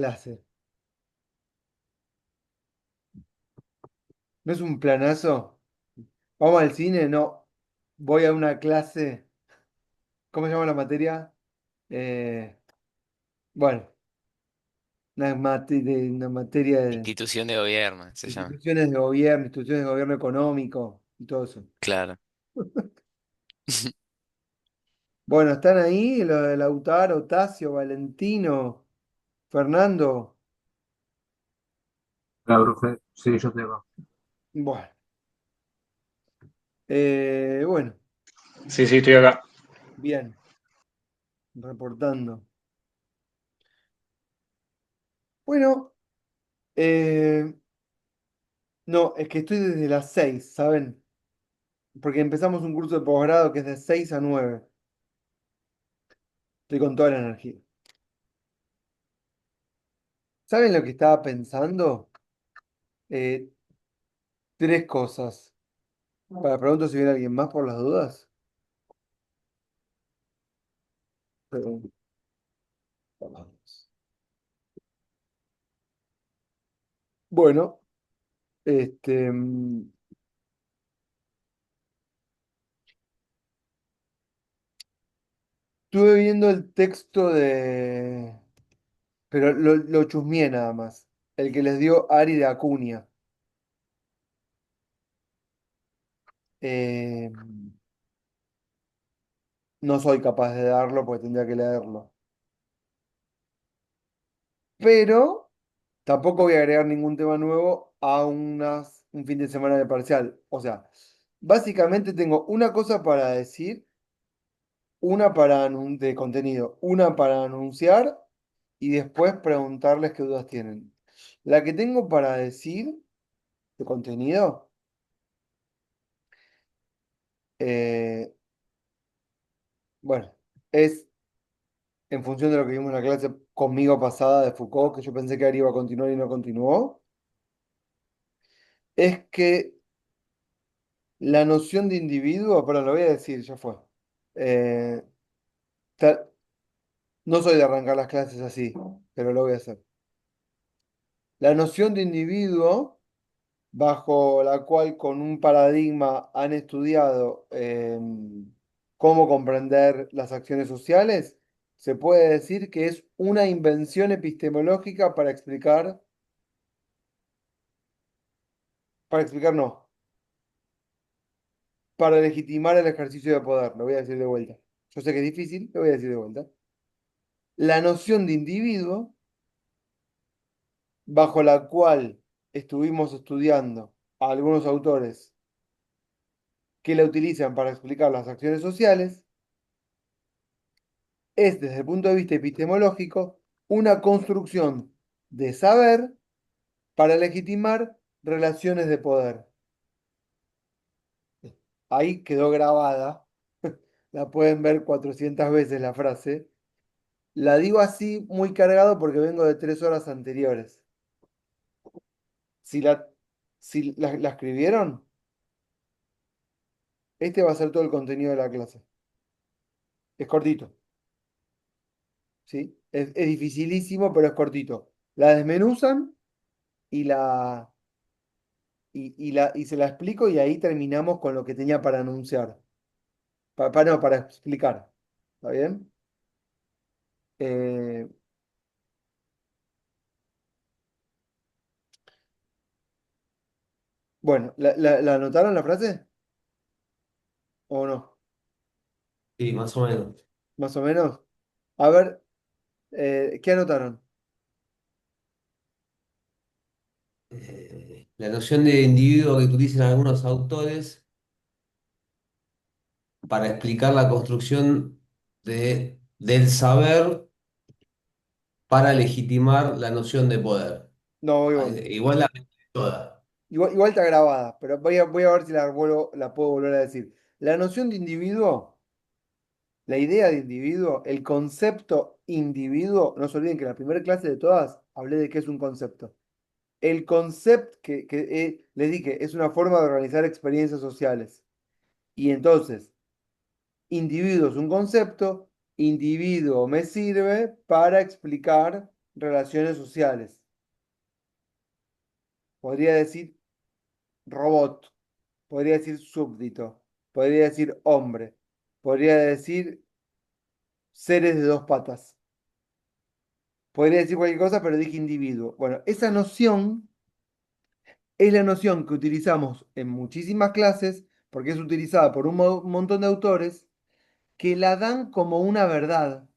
clase. ¿No es un planazo? ¿Vamos al cine? No. Voy a una clase. ¿Cómo se llama la materia? Eh, bueno, una materia de Institución de gobierno, se llama. instituciones de gobierno económico y todo eso. Claro. Bueno, están ahí los de Lautaro, Tacio, Valentino, Fernando. Claro, profe. Sí, yo tengo. Bueno, bueno, Sí, sí, estoy acá. bien, reportando. Bueno, eh, no, es que estoy desde las 6, ¿saben? Porque empezamos un curso de posgrado que es de 6 a 9. Estoy con toda la energía. ¿Saben lo que estaba pensando? Eh, tres cosas. Para pregunto si viene alguien más por las dudas. Pero, bueno, estuve viendo el texto de... Pero lo chusmeé nada más. El que les dio Ari de Acuña. Eh, no soy capaz de darlo porque tendría que leerlo. Pero tampoco voy a agregar ningún tema nuevo a un fin de semana de parcial. O sea, básicamente tengo una cosa para decir, una de contenido, una para anunciar y después preguntarles qué dudas tienen. La que tengo para decir de contenido, eh, bueno, es en función de lo que vimos en la clase conmigo pasada de Foucault, que yo pensé que Ari iba a continuar y no continuó, es que la noción de individuo, perdón, lo voy a decir, ya fue. Eh, ta- no soy de arrancar las clases así, pero lo voy a hacer. La noción de individuo, bajo la cual con un paradigma han estudiado cómo comprender las acciones sociales, se puede decir que es una invención epistemológica para explicar no, para legitimar el ejercicio de poder. Lo voy a decir de vuelta. Yo sé que es difícil, lo voy a decir de vuelta. La noción de individuo, bajo la cual estuvimos estudiando a algunos autores que la utilizan para explicar las acciones sociales, es, desde el punto de vista epistemológico, una construcción de saber para legitimar relaciones de poder. Ahí quedó grabada, la pueden ver 400 veces la frase. La digo así muy cargado porque vengo de 3 horas anteriores. Si la, si la escribieron, este va a ser todo el contenido de la clase. Es cortito, ¿sí? Es dificilísimo, pero es cortito. La desmenuzan y y se la explico y ahí terminamos con lo que tenía para anunciar. No, para explicar. ¿Está bien? Eh, bueno, ¿la anotaron la frase? ¿O no? Sí, más o menos. Más o menos. A ver, ¿qué anotaron? La noción de individuo que utilizan algunos autores para explicar la construcción del saber para legitimar la noción de poder. No, Ah, igual la toda. igual está grabada, pero voy a ver si la puedo volver a decir. La noción de individuo, la idea de individuo, el concepto individuo, no se olviden que en la primera clase de todas hablé de qué es un concepto. El concepto que les dije es una forma de organizar experiencias sociales. Y entonces, individuo es un concepto, individuo me sirve para explicar relaciones sociales. Podría decir robot, podría decir súbdito, podría decir hombre, podría decir seres de dos patas. Podría decir cualquier cosa, pero dije individuo. Bueno, esa noción es la noción que utilizamos en muchísimas clases, porque es utilizada por un montón de autores que la dan como una verdad.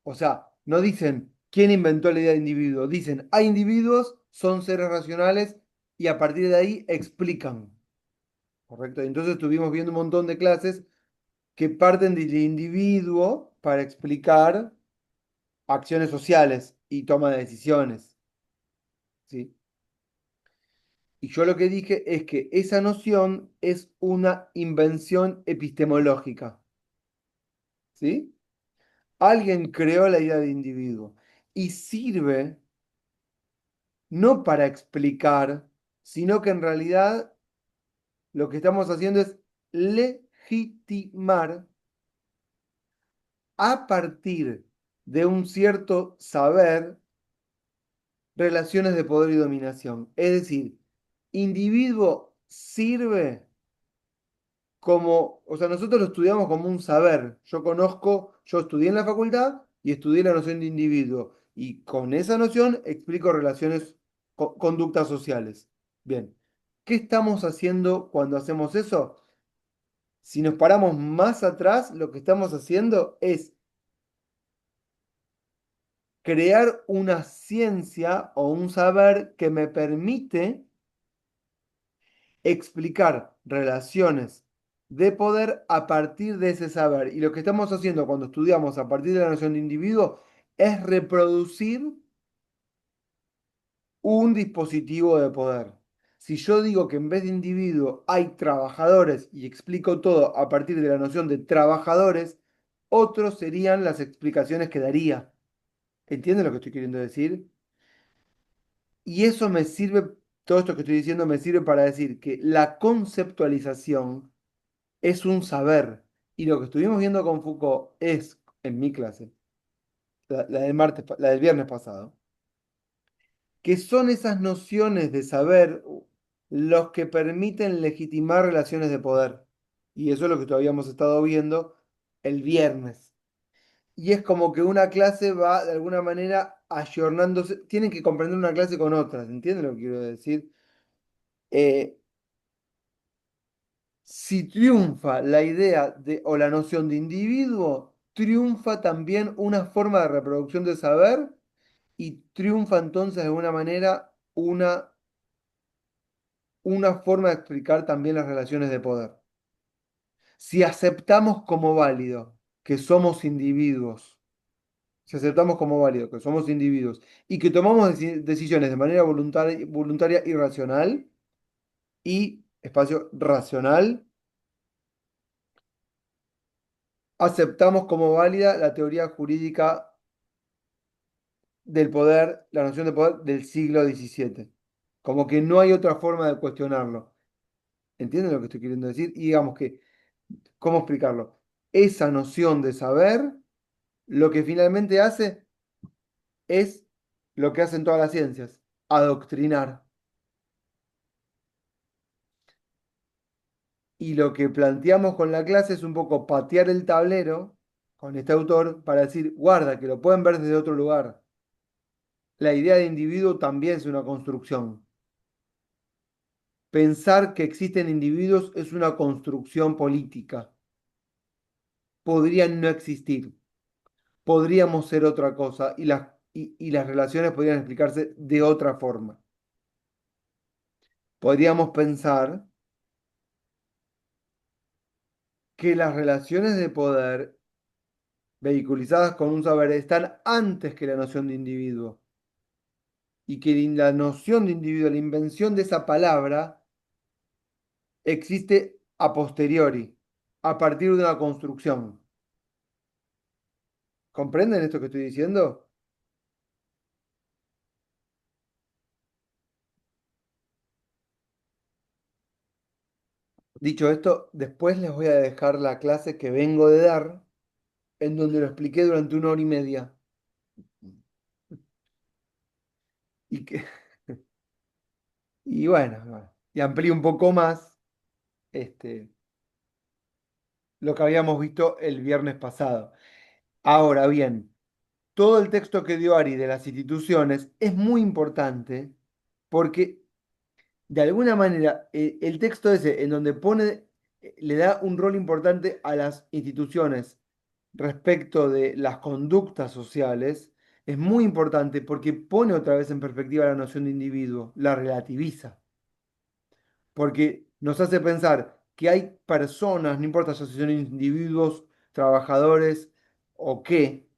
O sea, no dicen quién inventó la idea de individuo, dicen hay individuos, son seres racionales y a partir de ahí explican. ¿Correcto? Entonces estuvimos viendo un montón de clases que parten del individuo para explicar acciones sociales y toma de decisiones. ¿Sí? Y yo lo que dije es que esa noción es una invención epistemológica. ¿Sí? Alguien creó la idea de individuo y sirve no para explicar, sino que en realidad lo que estamos haciendo es legitimar a partir de un cierto saber relaciones de poder y dominación. Es decir, individuo sirve como, o sea, nosotros lo estudiamos como un saber. Yo conozco, yo estudié en la facultad y estudié la noción de individuo. Y con esa noción explico relaciones, conductas sociales. Bien, ¿qué estamos haciendo cuando hacemos eso? Si nos paramos más atrás, lo que estamos haciendo es crear una ciencia o un saber que me permite explicar relaciones de poder a partir de ese saber. Y lo que estamos haciendo cuando estudiamos a partir de la noción de individuo es reproducir un dispositivo de poder. Si yo digo que en vez de individuo hay trabajadores y explico todo a partir de la noción de trabajadores, otros serían las explicaciones que daría. ¿Entienden lo que estoy queriendo decir? Y eso me sirve, todo esto que estoy diciendo me sirve para decir que la conceptualización es un saber. Y lo que estuvimos viendo con Foucault es, en mi clase, la del martes, la del viernes pasado, que son esas nociones de saber los que permiten legitimar relaciones de poder. Y eso es lo que todavía hemos estado viendo el viernes. Y es como que una clase va de alguna manera ayornándose, tienen que comprender una clase con otras, ¿entienden lo que quiero decir? Eh, si triunfa la idea de, o la noción de individuo, triunfa también una forma de reproducción del saber y triunfa entonces de alguna manera una forma de explicar también las relaciones de poder. Si aceptamos como válido que somos individuos, si aceptamos como válido que somos individuos y que tomamos decisiones de manera voluntaria y racional, y espacio racional, aceptamos como válida la teoría jurídica del poder, la noción de poder del siglo XVII. Como que no hay otra forma de cuestionarlo. ¿Entienden lo que estoy queriendo decir? Y digamos que, ¿cómo explicarlo? Esa noción de saber, lo que finalmente hace es lo que hacen todas las ciencias, adoctrinar. Y lo que planteamos con la clase es un poco patear el tablero con este autor para decir, guarda, que lo pueden ver desde otro lugar. La idea de individuo también es una construcción. Pensar que existen individuos es una construcción política. Podrían no existir, podríamos ser otra cosa y las relaciones podrían explicarse de otra forma. Podríamos pensar que las relaciones de poder vehiculizadas con un saber están antes que la noción de individuo y que la noción de individuo, la invención de esa palabra, existe a posteriori, a partir de una construcción. ¿Comprenden esto que estoy diciendo? Dicho esto, después les voy a dejar la clase que vengo de dar, en donde lo expliqué durante 1 hora y media. y que, y bueno, y amplíe un poco más este, lo que habíamos visto el viernes pasado. Ahora bien, todo el texto que dio Ari de las instituciones es muy importante porque de alguna manera el texto ese en donde pone, le da un rol importante a las instituciones respecto de las conductas sociales, es muy importante porque pone otra vez en perspectiva la noción de individuo, la relativiza, porque nos hace pensar que hay personas, no importa si son individuos, trabajadores o qué,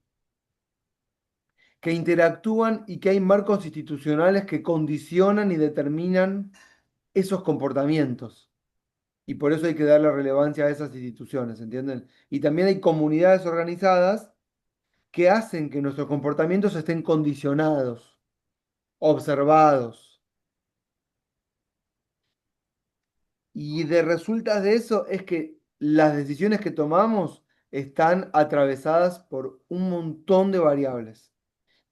que interactúan y que hay marcos institucionales que condicionan y determinan esos comportamientos. Y por eso hay que darle relevancia a esas instituciones, ¿entienden? Y también hay comunidades organizadas que hacen que nuestros comportamientos estén condicionados, observados. Y de resultas de eso es que las decisiones que tomamos están atravesadas por un montón de variables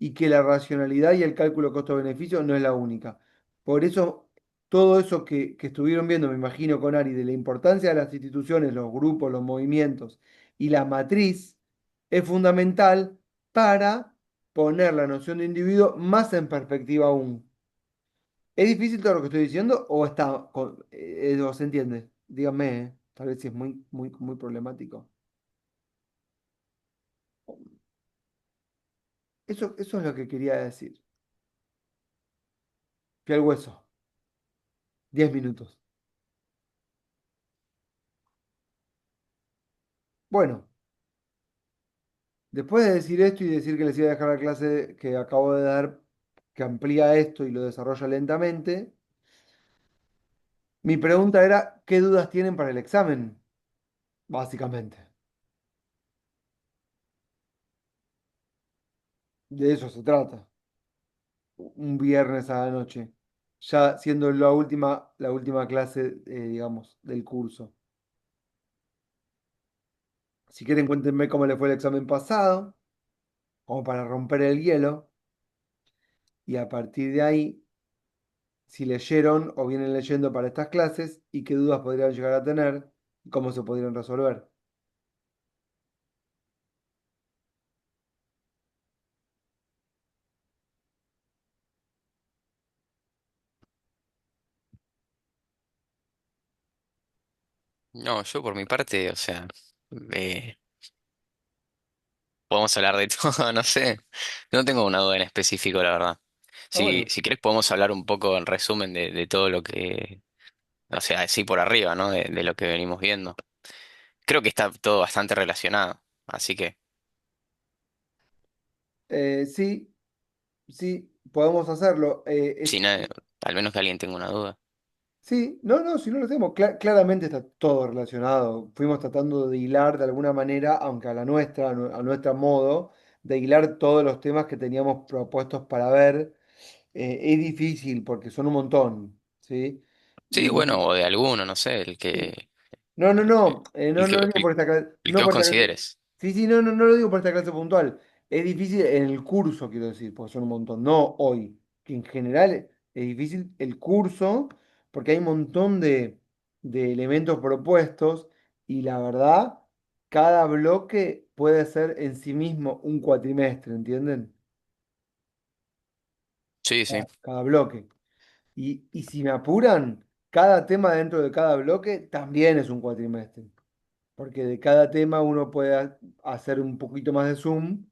y que la racionalidad y el cálculo costo-beneficio no es la única. Por eso, todo eso que estuvieron viendo, me imagino, con Ari, de la importancia de las instituciones, los grupos, los movimientos y la matriz, es fundamental para poner la noción de individuo más en perspectiva aún. ¿Es difícil todo lo que estoy diciendo o o se entiende? Díganme, tal vez si es muy problemático. Eso es lo que quería decir. Fui al hueso. 10 minutos. Bueno, después de decir esto y decir que les iba a dejar la clase que acabo de dar, que amplía esto y lo desarrolla lentamente, mi pregunta era, ¿qué dudas tienen para el examen? Básicamente. De eso se trata. Un viernes a la noche. Ya siendo la última clase, digamos, del curso. Si quieren, cuéntenme cómo le fue el examen pasado, como para romper el hielo. Y a partir de ahí, si leyeron o vienen leyendo para estas clases y qué dudas podrían llegar a tener y cómo se podrían resolver. No, yo por mi parte, o sea, eh, podemos hablar de todo, no sé. No tengo una duda en específico, la verdad. Ah, bueno. Si quieres podemos hablar un poco en resumen de todo lo que, o sea, así por arriba, ¿no? De lo que venimos viendo. Creo que está todo bastante relacionado, así que Sí, sí, podemos hacerlo. si no, al menos que alguien tenga una duda. Sí, no, si no lo hacemos, claramente está todo relacionado. Fuimos tratando de hilar de alguna manera, aunque a la nuestra, a nuestro modo, de hilar todos los temas que teníamos propuestos para ver. Es difícil porque son un montón, ¿sí? Sí, Y, bueno, o de alguno, no sé, sí. No, no, no, no lo digo por esta clase, el no que vos por esta clase. consideres. Sí, sí, no lo digo por esta clase puntual. Es difícil en el curso, quiero decir, porque son un montón, no hoy, que en general es difícil el curso porque hay un montón de elementos propuestos y la verdad, cada bloque puede ser en sí mismo un cuatrimestre, ¿entienden? Sí, sí. Cada bloque. Y si me apuran, cada tema dentro de cada bloque también es un cuatrimestre, porque de cada tema uno puede hacer un poquito más de zoom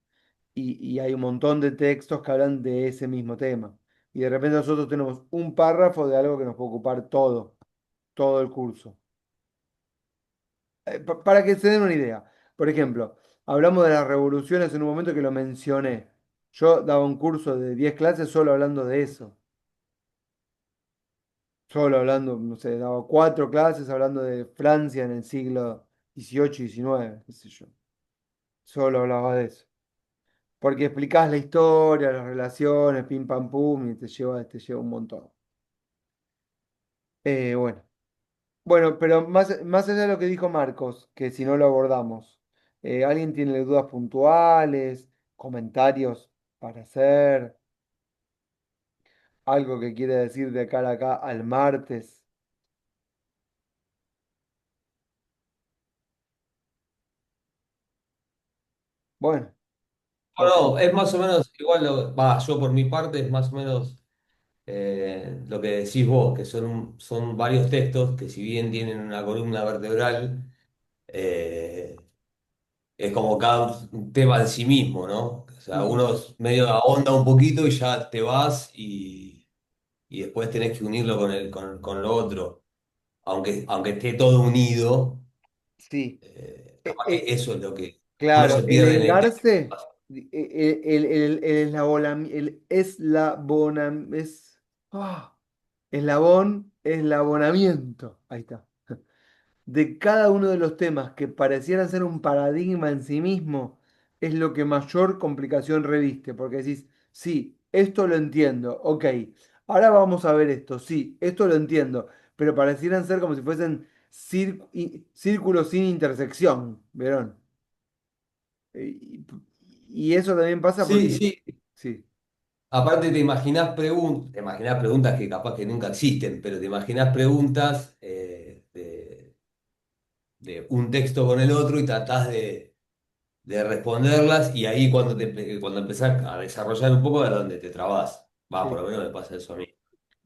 y hay un montón de textos que hablan de ese mismo tema. Y de repente nosotros tenemos un párrafo de algo que nos puede ocupar todo el curso. Para que se den una idea. Por ejemplo, hablamos de las revoluciones en un momento que lo mencioné. Yo daba un curso de 10 clases solo hablando de eso. Solo hablando, no sé, daba 4 clases hablando de Francia en el siglo XVIII y XIX, qué sé yo. Solo hablaba de eso. Porque explicás la historia, las relaciones, pim pam pum, y te lleva un montón. Bueno. Bueno, pero más allá de lo que dijo Marcos, que si no lo abordamos, ¿alguien tiene dudas puntuales, comentarios para hacer? algo que quiere decir de cara acá al martes. Bueno, ok. Bueno, es más o menos igual, yo por mi parte es más o menos lo que decís vos, que son varios textos que si bien tienen una columna vertebral, eh, es como cada un tema en sí mismo, ¿no? O sea, Ujú. uno medio ahonda un poquito y ya te vas y después tenés que unirlo con lo otro. Aunque esté todo unido, Sí. capaz que eso es lo que uno Claro, se el pierde en el texto. engarce, el eslabonam- es, ah, eslabonamiento, ahí está, de cada uno de los temas que parecieran ser un paradigma en sí mismo, es lo que mayor complicación reviste, porque decís, sí, esto lo entiendo, ok, ahora vamos a ver esto, sí, esto lo entiendo, pero parecieran ser como si fuesen círculos sin intersección, ¿vieron? Y, y eso también pasa Sí, porque, sí. sí, Aparte te imaginás preguntas que capaz que nunca existen, pero te imaginás preguntas de un texto con el otro y tratás de responderlas y ahí cuando empezás a desarrollar un poco es donde te trabas. Va, por sí. lo menos me pasa eso a mí.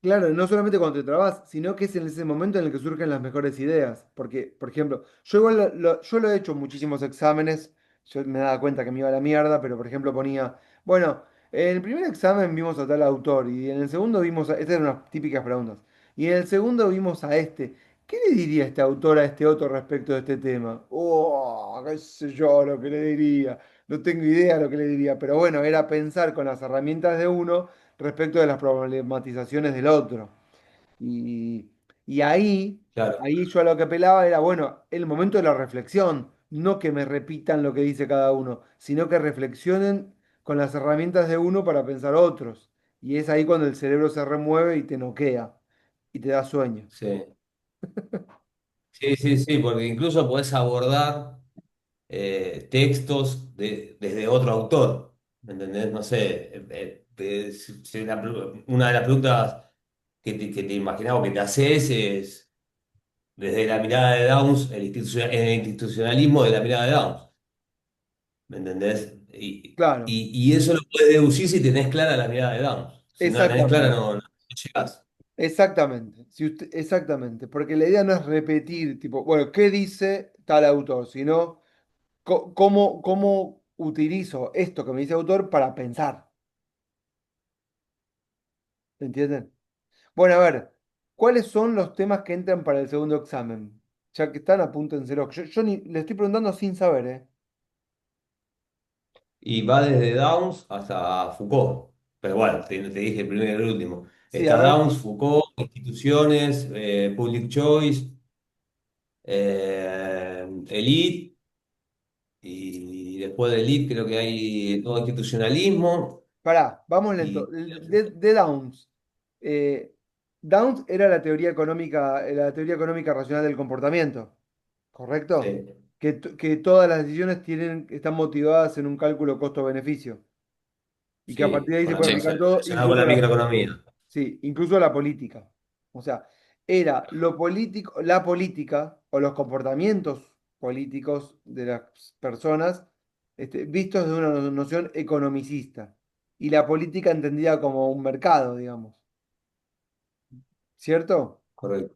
Claro, no solamente cuando te trabas, sino que es en ese momento en el que surgen las mejores ideas. Porque, por ejemplo, yo igual yo lo he hecho en muchísimos exámenes, yo me daba cuenta que me iba a la mierda, pero por ejemplo ponía, bueno, en el primer examen vimos a tal autor y en el segundo vimos a, estas eran unas típicas preguntas, y en el segundo vimos a este. ¿Qué le diría este autor a este otro respecto de este tema? Oh, qué sé yo lo que le diría. No tengo idea lo que le diría, pero bueno, era pensar con las herramientas de uno respecto de las problematizaciones del otro. Y, y Claro, ahí yo a lo que apelaba era, bueno, el momento de la reflexión, no que me repitan lo que dice cada uno, sino que reflexionen con las herramientas de uno para pensar otros. Y es ahí cuando el cerebro se remueve y te noquea y te da sueño. sí. Sí, sí, sí, porque incluso podés abordar textos desde otro autor. ¿Me entendés? No sé, si una de las preguntas que te imaginaba o que te haces es desde la mirada de Downs, el institucionalismo de la mirada de Downs. ¿Me entendés? Claro, Y eso lo puedes deducir si tenés clara la mirada de Downs. Si no la tenés clara, exactamente. no llegás. Exactamente, si exactamente, porque la idea no es repetir, tipo, bueno, ¿qué dice tal autor? Sino cómo utilizo esto que me dice el autor para pensar. ¿Entienden? Bueno, a ver, ¿cuáles son los temas que entran para el segundo examen? Ya que están, apúntenselo. Yo le estoy preguntando sin saber, ¿eh? Y va desde Downs hasta Foucault. Pero bueno, te dije el primero y el último. Sí, a Está ver, Downs, Foucault, instituciones, public choice, elite, y después de elite creo que hay todo institucionalismo. pará, vamos lento. Y De Downs. Eh, Downs era la teoría económica racional del comportamiento, ¿correcto? sí, Que todas las decisiones están motivadas en un cálculo costo-beneficio. Y que a partir sí, de ahí se puede Sí, aplicar todo, relacionado con la microeconomía. sí, incluso la política. O sea, era lo político, la política o los comportamientos políticos de las personas vistos desde una noción economicista. Y la política entendida como un mercado, digamos. ¿Cierto? Correcto.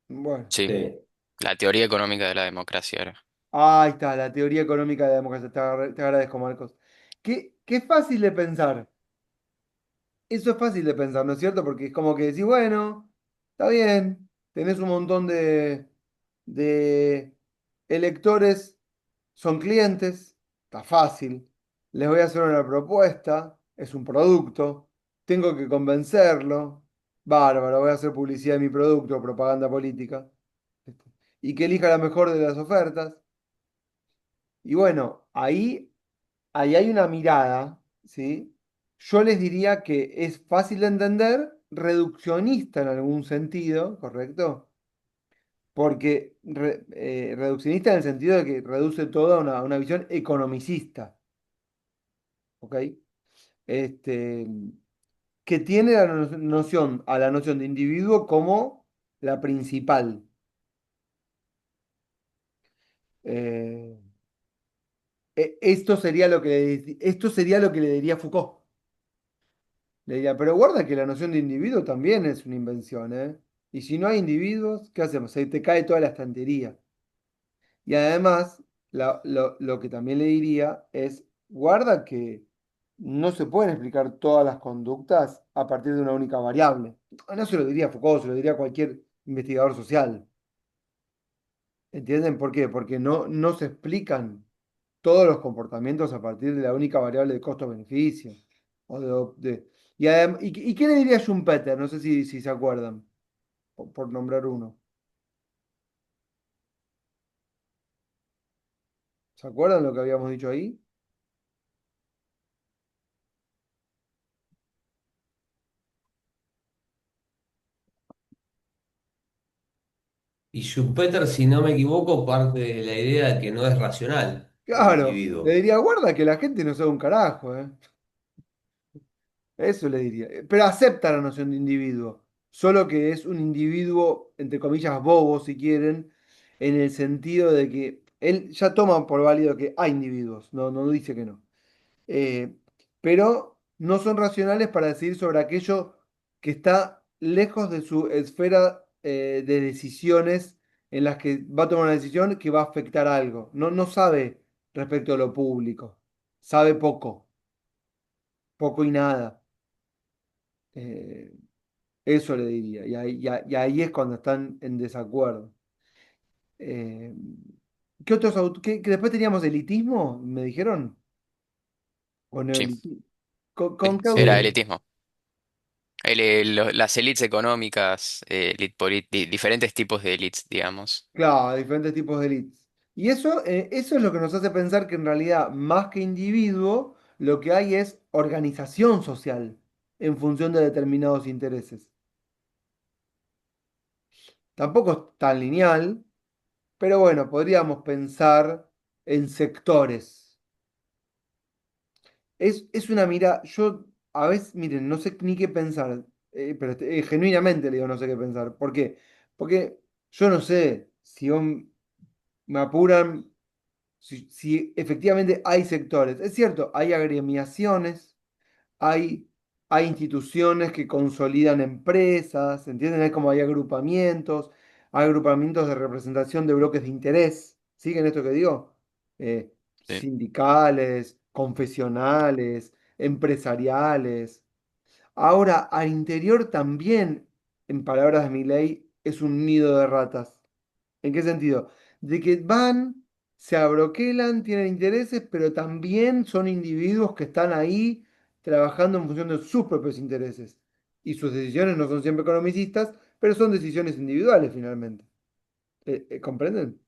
Bueno, sí. Sí. La teoría económica de la democracia era. ahí está, la teoría económica de la democracia. Te agradezco, Marcos. Qué fácil de pensar. Eso es fácil de pensar, ¿no es cierto? Porque es como que decís, bueno, está bien, tenés un montón de electores, son clientes, está fácil, les voy a hacer una propuesta, es un producto, tengo que convencerlo, bárbaro, voy a hacer publicidad de mi producto, propaganda política, y que elija la mejor de las ofertas. Y bueno, ahí hay una mirada, ¿sí? Yo les diría que es fácil de entender, reduccionista en algún sentido, ¿correcto? Porque reduccionista en el sentido de que reduce todo a una visión economicista, ¿ok? Este, que tiene la noción, a la noción de individuo como la principal. Eh, esto sería lo que le diría Foucault. Le diría, pero guarda que la noción de individuo también es una invención, ¿eh? Y si no hay individuos, ¿qué hacemos? Se te cae toda la estantería. Y además, lo que también le diría es, guarda que no se pueden explicar todas las conductas a partir de una única variable. No se lo diría Foucault, se lo diría cualquier investigador social. ¿Entienden por qué? Porque no se explican todos los comportamientos a partir de la única variable de costo-beneficio. ¿Y qué le diría Schumpeter? No sé si se acuerdan, por nombrar uno. ¿Se acuerdan lo que habíamos dicho ahí? Y Schumpeter, si no me equivoco, parte de la idea de que no es racional el Claro, le individuo. diría, guarda que la gente no sabe un carajo, ¿eh? Eso le diría. Pero acepta la noción de individuo, solo que es un individuo, entre comillas, bobo, si quieren, en el sentido de que él ya toma por válido que hay individuos, no dice que no. Eh, pero no son racionales para decidir sobre aquello que está lejos de su esfera de decisiones en las que va a tomar una decisión que va a afectar algo. No sabe respecto a lo público, sabe poco, poco y nada. Eh, Eso le diría. Y ahí es cuando están en desacuerdo. Eh, ¿Qué otros que después teníamos elitismo? ¿Me dijeron? ¿O Sí, neolitismo? ¿Con sí, qué Sí. era autor? elitismo. Las élites económicas, diferentes tipos de élites, digamos. Claro, diferentes tipos de elites. Y eso es lo que nos hace pensar que en realidad, más que individuo, lo que hay es organización social en función de determinados intereses. Tampoco es tan lineal, pero bueno, podríamos pensar en sectores. Es una mira, yo a veces, miren, no sé ni qué pensar, pero genuinamente le digo no sé qué pensar. ¿Por qué? Porque yo no sé si me apuran. Si efectivamente hay sectores. Es cierto, hay agremiaciones, hay, hay instituciones que consolidan empresas, ¿entienden? Es como hay agrupamientos de representación de bloques de interés. ¿Siguen esto que digo? Sí, Sindicales, confesionales, empresariales. Ahora, al interior también, en palabras de Milei, es un nido de ratas. ¿En qué sentido? De que van, se abroquelan, tienen intereses, pero también son individuos que están ahí trabajando en función de sus propios intereses. Y sus decisiones no son siempre economicistas, pero son decisiones individuales finalmente. ¿Comprenden?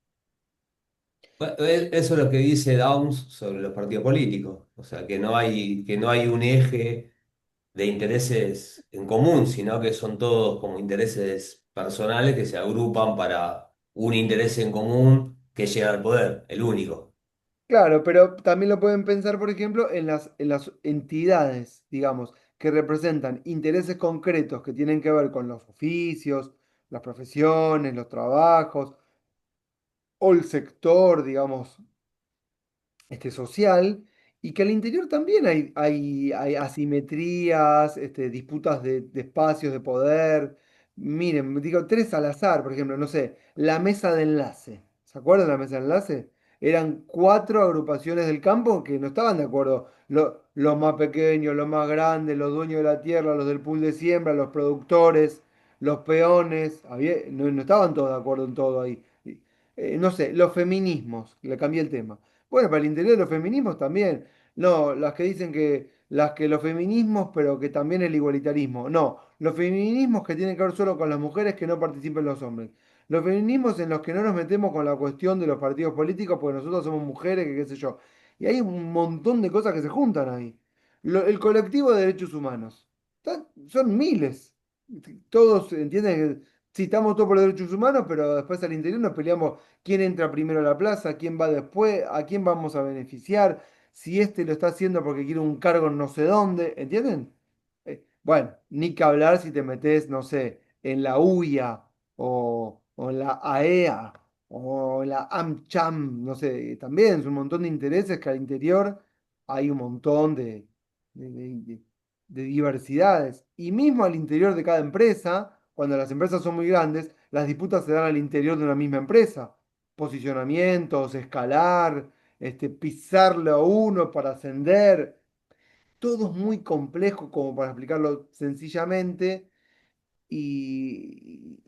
Bueno, eso es lo que dice Downs sobre los partidos políticos. O sea, que no hay un eje de intereses en común, sino que son todos como intereses personales que se agrupan para un interés en común que llega al poder, el único. Claro, pero también lo pueden pensar, por ejemplo, en las entidades, digamos, que representan intereses concretos que tienen que ver con los oficios, las profesiones, los trabajos, o el sector, digamos, social, y que al interior también hay asimetrías, disputas de espacios de poder. Miren, digo, tres al azar, por ejemplo, no sé, la mesa de enlace. ¿Se acuerdan de la mesa de enlace? Eran cuatro agrupaciones del campo que no estaban de acuerdo. Los más pequeños, los más grandes, los dueños de la tierra, los del pool de siembra, los productores, los peones. No estaban todos de acuerdo en todo ahí. No sé, los feminismos, le cambié el tema. Bueno, para el interior de los feminismos también. No, las que dicen que los feminismos, pero que también el igualitarismo. No, los feminismos que tienen que ver solo con las mujeres que no participen los hombres. Los feminismos en los que no nos metemos con la cuestión de los partidos políticos porque nosotros somos mujeres, que qué sé yo. Y hay un montón de cosas que se juntan ahí. El colectivo de derechos humanos. Son miles. Todos entienden que sí, estamos todos por los derechos humanos, pero después al interior nos peleamos quién entra primero a la plaza, quién va después, a quién vamos a beneficiar, si este lo está haciendo porque quiere un cargo en no sé dónde, ¿entienden? Bueno, ni que hablar si te metes, no sé, en la UIA o en la AEA o en la AmCham, no sé, también es un montón de intereses que al interior hay un montón de, de- de- de diversidades. Y mismo al interior de cada empresa, cuando las empresas son muy grandes, las disputas se dan al interior de una misma empresa. Posicionamientos, escalar, pisarlo a uno para ascender. Todo es muy complejo como para explicarlo sencillamente y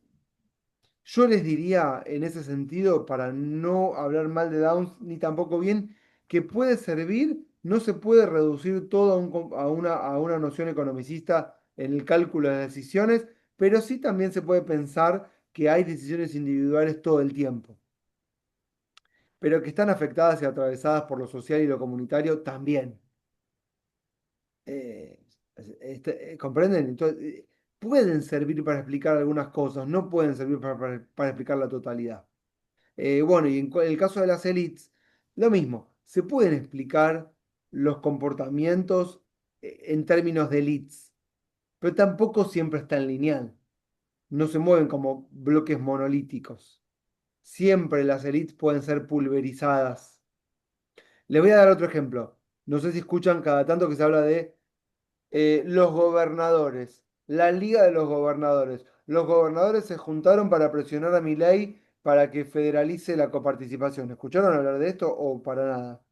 yo les diría en ese sentido, para no hablar mal de Downs ni tampoco bien, que puede servir, no se puede reducir todo a una noción economicista en el cálculo de decisiones, pero sí también se puede pensar que hay decisiones individuales todo el tiempo, pero que están afectadas y atravesadas por lo social y lo comunitario también. Eh, ¿Comprenden? Entonces, pueden servir para explicar algunas cosas, no pueden servir para explicar la totalidad. Bueno, y en el caso de las élites, lo mismo, se pueden explicar los comportamientos en términos de élites, pero tampoco siempre está en lineal, no se mueven como bloques monolíticos. Siempre las élites pueden ser pulverizadas. Les voy a dar otro ejemplo. No sé si escuchan cada tanto que se habla de los gobernadores, la Liga de los Gobernadores. Los gobernadores se juntaron para presionar a Milei para que federalice la coparticipación. ¿Escucharon hablar de esto o para nada?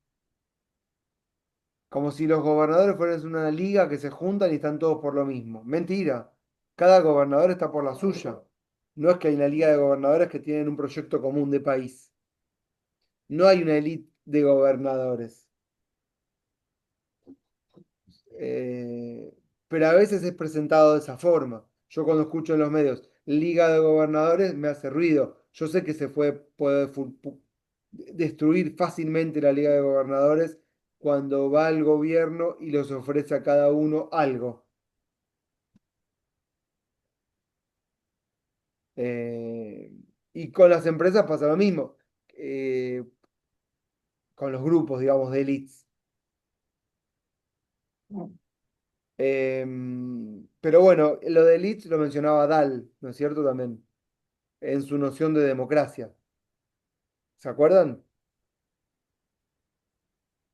Como si los gobernadores fueran una liga que se juntan y están todos por lo mismo. Mentira. Cada gobernador está por la suya. No es que hay una liga de gobernadores que tienen un proyecto común de país. No hay una élite de gobernadores. eh, pero a veces es presentado de esa forma. Yo cuando escucho en los medios Liga de Gobernadores me hace ruido. Yo sé que puede destruir fácilmente la Liga de Gobernadores cuando va al gobierno y les ofrece a cada uno algo. Eh, y con las empresas pasa lo mismo, eh, con los grupos, digamos, de elites. Pero bueno, lo de elites lo mencionaba Dahl, ¿no es cierto? También, en su noción de democracia. ¿Se acuerdan?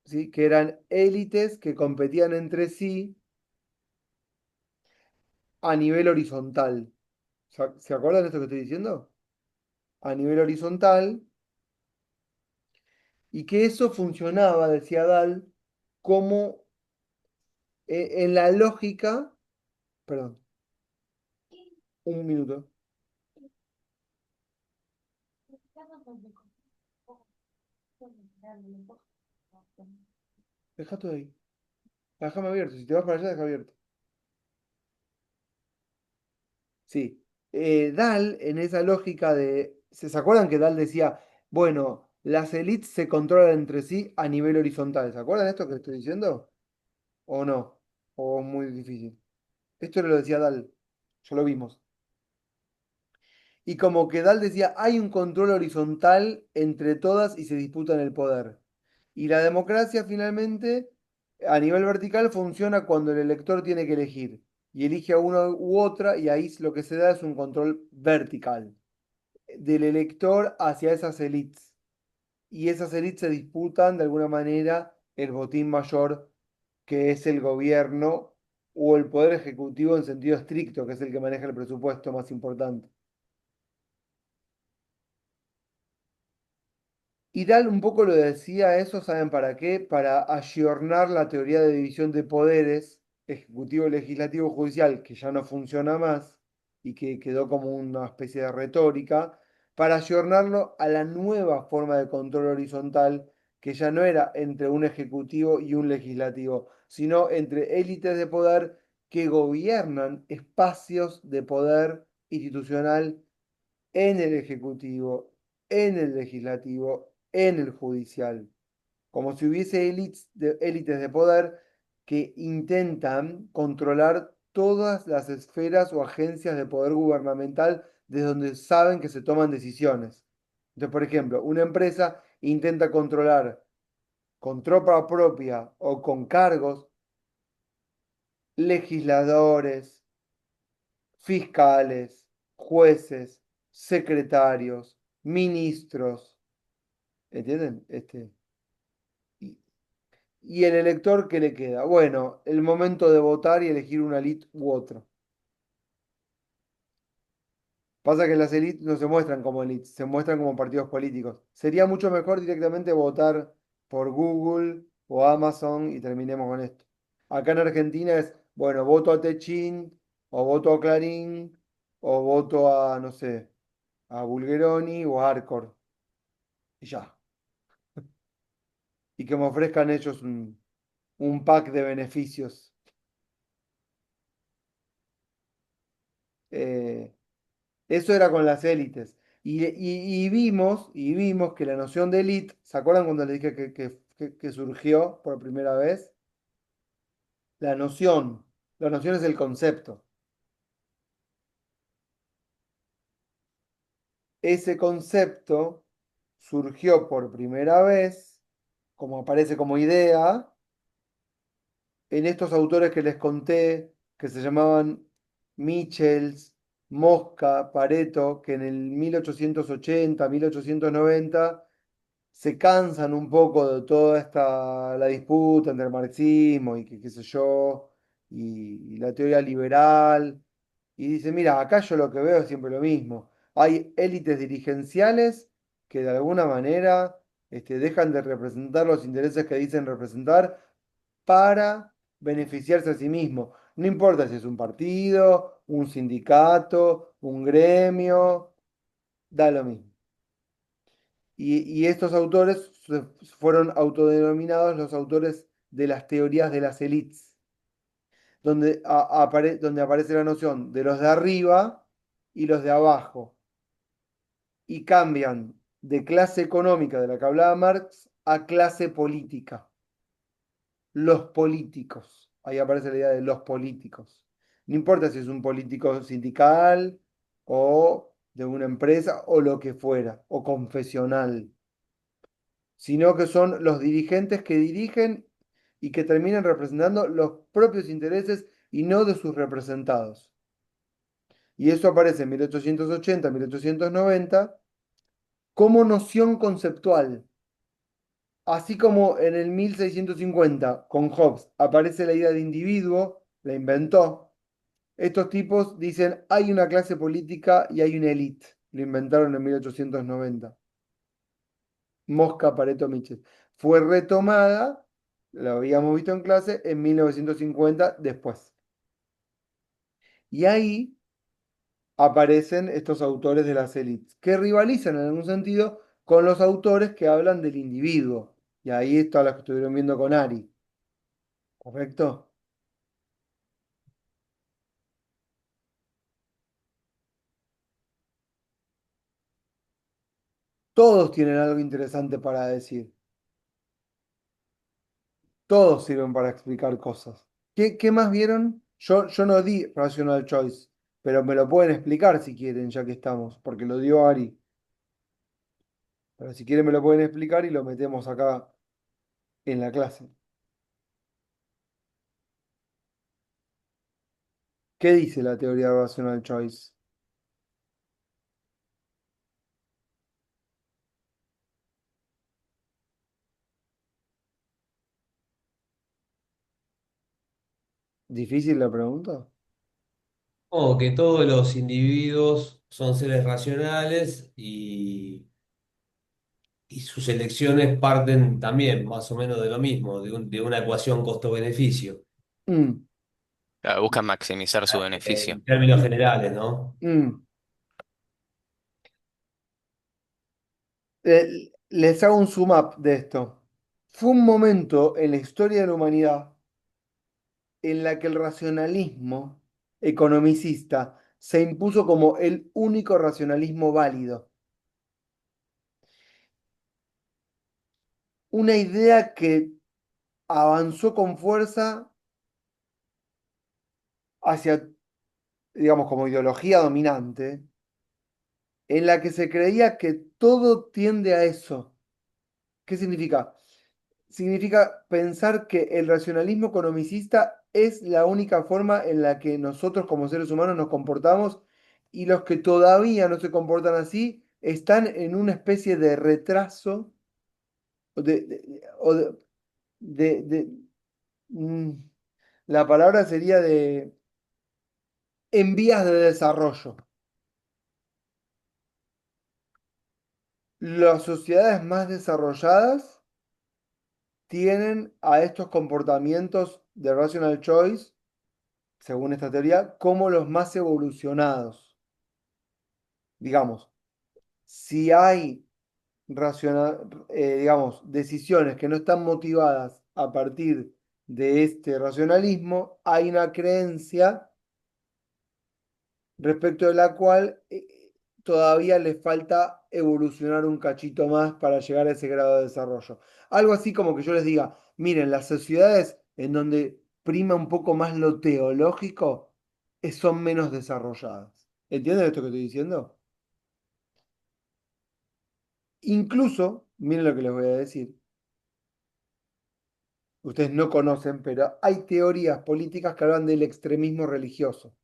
¿Sí? Que eran élites que competían entre sí a nivel horizontal. ¿Se acuerdan de esto que estoy diciendo? A nivel horizontal, y que eso funcionaba, decía Dahl, como en la lógica, perdón, un minuto, deja todo ahí, déjame abierto, si te vas para allá, deja abierto. Sí, Dahl en esa lógica de, ¿se acuerdan que Dahl decía, bueno, las élites se controlan entre sí a nivel horizontal? ¿Se acuerdan de esto que estoy diciendo? ¿O no? ¿O es muy difícil? Esto lo decía Dahl, ya lo vimos. Y como que Dahl decía, hay un control horizontal entre todas y se disputan el poder. Y la democracia finalmente, a nivel vertical, funciona cuando el elector tiene que elegir. Y elige a una u otra y ahí lo que se da es un control vertical del elector hacia esas élites. Y esas élites se disputan de alguna manera el botín mayor que es el gobierno o el poder ejecutivo en sentido estricto, que es el que maneja el presupuesto más importante. Y Dahl un poco lo decía eso, ¿saben para qué? Para ayornar la teoría de división de poderes, ejecutivo, legislativo, judicial, que ya no funciona más y que quedó como una especie de retórica, para ayornarlo a la nueva forma de control horizontal, que ya no era entre un ejecutivo y un legislativo, sino entre élites de poder que gobiernan espacios de poder institucional en el ejecutivo, en el legislativo, en el judicial, como si hubiese élites de poder que intentan controlar todas las esferas o agencias de poder gubernamental desde donde saben que se toman decisiones. Entonces, por ejemplo, una empresa intenta controlar con tropa propia o con cargos legisladores, fiscales, jueces, secretarios, ministros, ¿entienden? Y, y el elector, ¿qué le queda? Bueno, el momento de votar y elegir una elite u otro. Pasa que las élites no se muestran como élites, se muestran como partidos políticos. Sería mucho mejor directamente votar por Google o Amazon y terminemos con esto. Acá en Argentina es, bueno, voto a Techin, o voto a Clarín, o voto a, no sé, a Bulgeroni o a Arcor. Y ya. Y que me ofrezcan ellos un pack de beneficios. Eh, Eso era con las élites. Y vimos que la noción de élite, ¿se acuerdan cuando les dije que surgió por primera vez? La noción. La noción es el concepto. Ese concepto surgió por primera vez, como aparece como idea, en estos autores que les conté, que se llamaban Michels, Mosca, Pareto, que en el 1880, 1890 se cansan un poco de toda la disputa entre el marxismo y qué sé yo, y la teoría liberal, y dice, mira, acá yo lo que veo es siempre lo mismo. Hay élites dirigenciales que de alguna manera dejan de representar los intereses que dicen representar para beneficiarse a sí mismo. No importa si es un partido, un sindicato, un gremio, da lo mismo. Y estos autores fueron autodenominados los autores de las teorías de las élites, donde aparece la noción de los de arriba y los de abajo, y cambian de clase económica de la que hablaba Marx a clase política. Los políticos, ahí aparece la idea de los políticos. No importa si es un político sindical o de una empresa o lo que fuera, o confesional, sino que son los dirigentes que dirigen y que terminan representando los propios intereses y no de sus representados. Y eso aparece en 1880, 1890 como noción conceptual. Así como en el 1650 con Hobbes aparece la idea de individuo, la inventó, estos tipos dicen hay una clase política y hay una élite. Lo inventaron en 1890. Mosca, Pareto, Michel. Fue retomada, lo habíamos visto en clase, en 1950 después. Y ahí aparecen estos autores de las élites, que rivalizan en algún sentido con los autores que hablan del individuo. Y ahí está lo que estuvieron viendo con Ari, ¿correcto? Todos tienen algo interesante para decir. Todos sirven para explicar cosas. ¿Qué más vieron? Yo no di Rational Choice, pero me lo pueden explicar si quieren, ya que estamos, porque lo dio Ari. Pero si quieren me lo pueden explicar y lo metemos acá en la clase. ¿Qué dice la teoría de Rational Choice? ¿Difícil la pregunta? O que todos los individuos son seres racionales y sus elecciones parten también más o menos de lo mismo, de una ecuación costo-beneficio, Mm, Claro, buscan maximizar su beneficio. en términos mm, generales, ¿no? mm. Les hago un sum up de esto. Fue un momento en la historia de la humanidad en la que el racionalismo economicista se impuso como el único racionalismo válido. Una idea que avanzó con fuerza hacia, digamos, como ideología dominante, en la que se creía que todo tiende a eso. ¿Qué significa? Significa pensar que el racionalismo economicista es la única forma en la que nosotros como seres humanos nos comportamos y los que todavía no se comportan así están en una especie de retraso o de- mm, la palabra sería de en vías de desarrollo. Las sociedades más desarrolladas tienen a estos comportamientos de rational choice, según esta teoría, como los más evolucionados. Digamos, si hay digamos, decisiones que no están motivadas a partir de este racionalismo, hay una creencia respecto de la cual todavía le falta evolucionar un cachito más para llegar a ese grado de desarrollo. Algo así como que yo les diga, miren, las sociedades en donde prima un poco más lo teológico son menos desarrolladas. ¿Entienden esto que estoy diciendo? Incluso, miren lo que les voy a decir, ustedes no conocen, pero hay teorías políticas que hablan del extremismo religioso.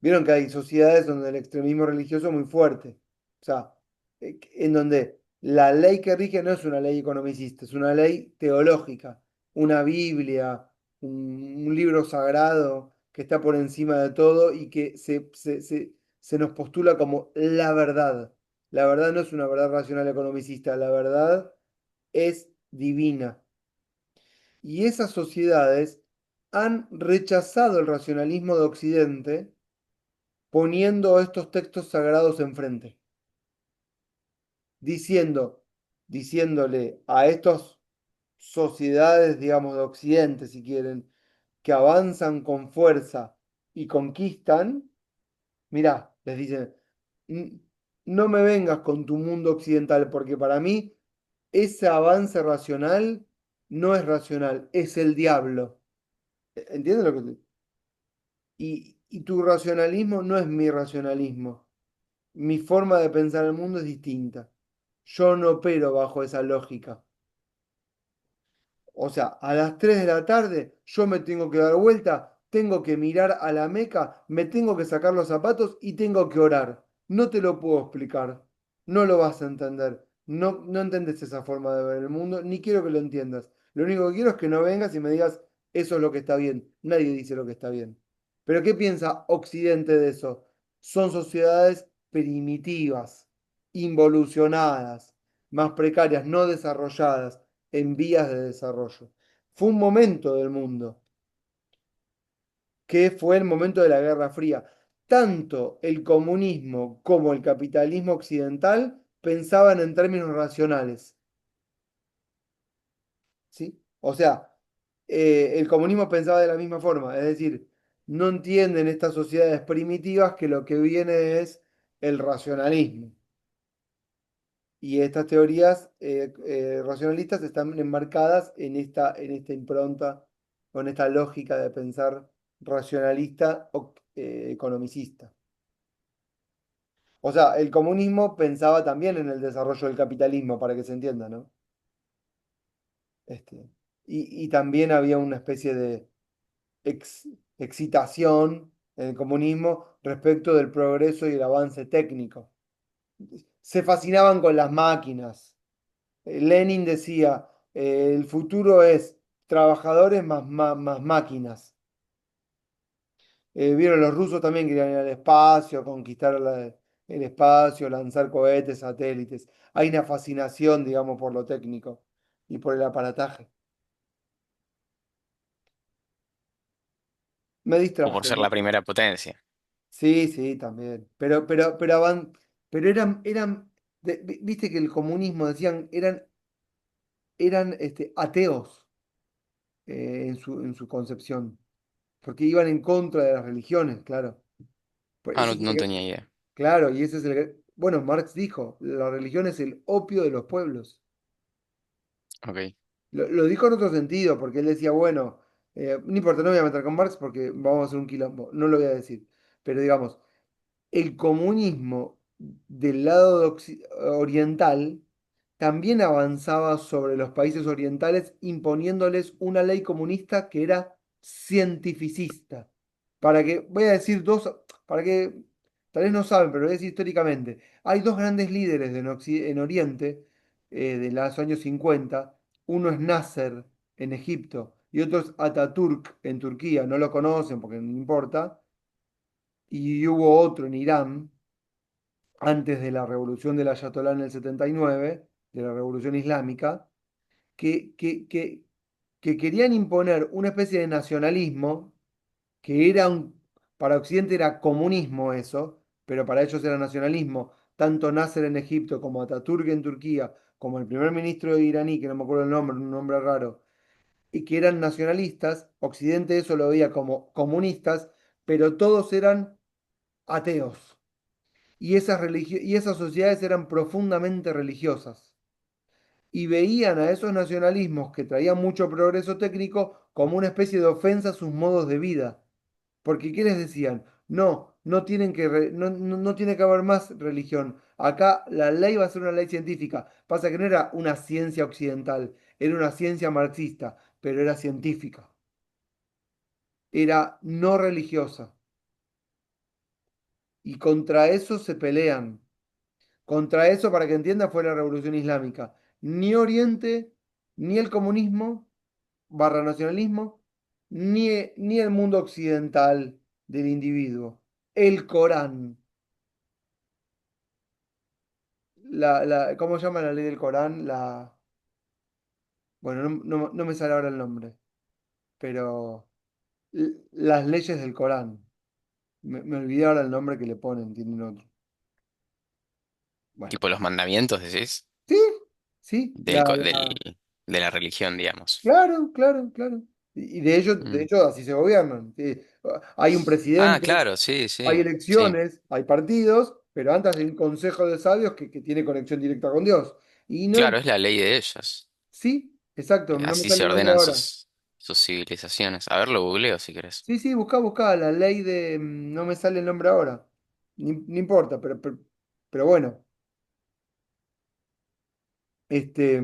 Vieron que hay sociedades donde el extremismo religioso es muy fuerte. O sea, en donde la ley que rige no es una ley economicista, es una ley teológica, una Biblia, un libro sagrado que está por encima de todo y que se nos postula como la verdad. La verdad no es una verdad racional economicista, la verdad es divina. Y esas sociedades han rechazado el racionalismo de Occidente poniendo estos textos sagrados enfrente, diciendo, diciéndole a estas sociedades, digamos, de Occidente, si quieren, que avanzan con fuerza y conquistan, mirá, les dicen, no me vengas con tu mundo occidental, porque para mí ese avance racional no es racional, es el diablo. ¿Entiendes lo que te... y tu racionalismo no es mi racionalismo. Mi forma de pensar el mundo es distinta. Yo no opero bajo esa lógica. O sea, a las 3 de la tarde yo me tengo que dar vuelta, tengo que mirar a la Meca, me tengo que sacar los zapatos y tengo que orar. No te lo puedo explicar. No lo vas a entender. No, no entendés esa forma de ver el mundo, ni quiero que lo entiendas. Lo único que quiero es que no vengas y me digas, eso es lo que está bien. Nadie dice lo que está bien. Pero ¿qué piensa Occidente de eso? Son sociedades primitivas, involucionadas, más precarias, no desarrolladas en vías de desarrollo. Fue un momento del mundo, que fue el momento de la Guerra Fría. Tanto el comunismo como el capitalismo occidental pensaban en términos racionales, ¿sí? O sea, el comunismo pensaba de la misma forma, es decir, no entienden estas sociedades primitivas que lo que viene es el racionalismo. Y estas teorías racionalistas están enmarcadas en esta impronta, o en esta lógica de pensar racionalista o economicista. O sea, el comunismo pensaba también en el desarrollo del capitalismo, para que se entienda, ¿no? Este, y también había una especie de ex- excitación en el comunismo respecto del progreso y el avance técnico. Se fascinaban con las máquinas. Lenin decía, el futuro es trabajadores más máquinas. Vieron, los rusos también querían ir al espacio, conquistar el espacio, lanzar cohetes, satélites. Hay una fascinación, digamos, por lo técnico y por el aparataje. Me O por distraje, ser la ¿no? primera potencia. Sí, sí, también. Pero eran, viste que el comunismo decían, eran ateos en su concepción. Porque iban en contra de las religiones, claro. Pues Ah, ese no, es no tenía idea. claro, y ese es bueno, Marx dijo, la religión es el opio de los pueblos. Ok. Lo dijo en otro sentido, porque él decía, bueno, no importa, no me voy a meter con Marx porque vamos a hacer un quilombo, no lo voy a decir. Pero digamos, el comunismo del lado oriental también avanzaba sobre los países orientales imponiéndoles una ley comunista que era cientificista. Voy a decir dos, para que, tal vez no saben, pero voy a decir históricamente. Hay dos grandes líderes en Oriente, de los años 50. Uno es Nasser en Egipto y otro es Ataturk en Turquía. No lo conocen porque no importa. Y hubo otro en Irán, antes de la revolución del Ayatolá en el 79, de la revolución islámica, que, que, que, que querían imponer una especie de nacionalismo que para Occidente era comunismo eso, pero para ellos era nacionalismo. Tanto Nasser en Egipto como Ataturk en Turquía, como el primer ministro iraní, que no me acuerdo el nombre, un nombre raro, y que eran nacionalistas. Occidente eso lo veía como comunistas, pero todos eran ateos. Y esas sociedades eran profundamente religiosas. Y veían a esos nacionalismos que traían mucho progreso técnico como una especie de ofensa a sus modos de vida. Porque ¿qué les decían? No, no tiene que haber más religión. Acá la ley va a ser una ley científica. Pasa que no era una ciencia occidental, era una ciencia marxista, pero era científica. Era no religiosa. Y contra eso se pelean. Contra eso, para que entienda, fue la Revolución Islámica. Ni Oriente, ni el comunismo, barra nacionalismo, ni el mundo occidental del individuo. El Corán. ¿Cómo se llama la ley del Corán? Bueno, no me sale ahora el nombre, pero las leyes del Corán. Me olvidé ahora el nombre que le ponen, tienen otro. Bueno, Tipo los mandamientos, decís, sí, sí, del, de la religión, digamos. claro, claro, claro. Y de Mm. hecho, así se gobiernan. Sí. Hay un Ah, presidente, claro, sí, hay sí, sí. elecciones, hay partidos, pero antes hay un consejo de sabios que tiene conexión directa con Dios. Y no, Claro, es la ley de ellos. sí, exacto, no me Así sale se el nombre ordenan ahora. sus civilizaciones. A ver, lo googleo si querés. Sí, sí, buscá, la ley de... No me sale el nombre ahora. No importa, pero bueno, este,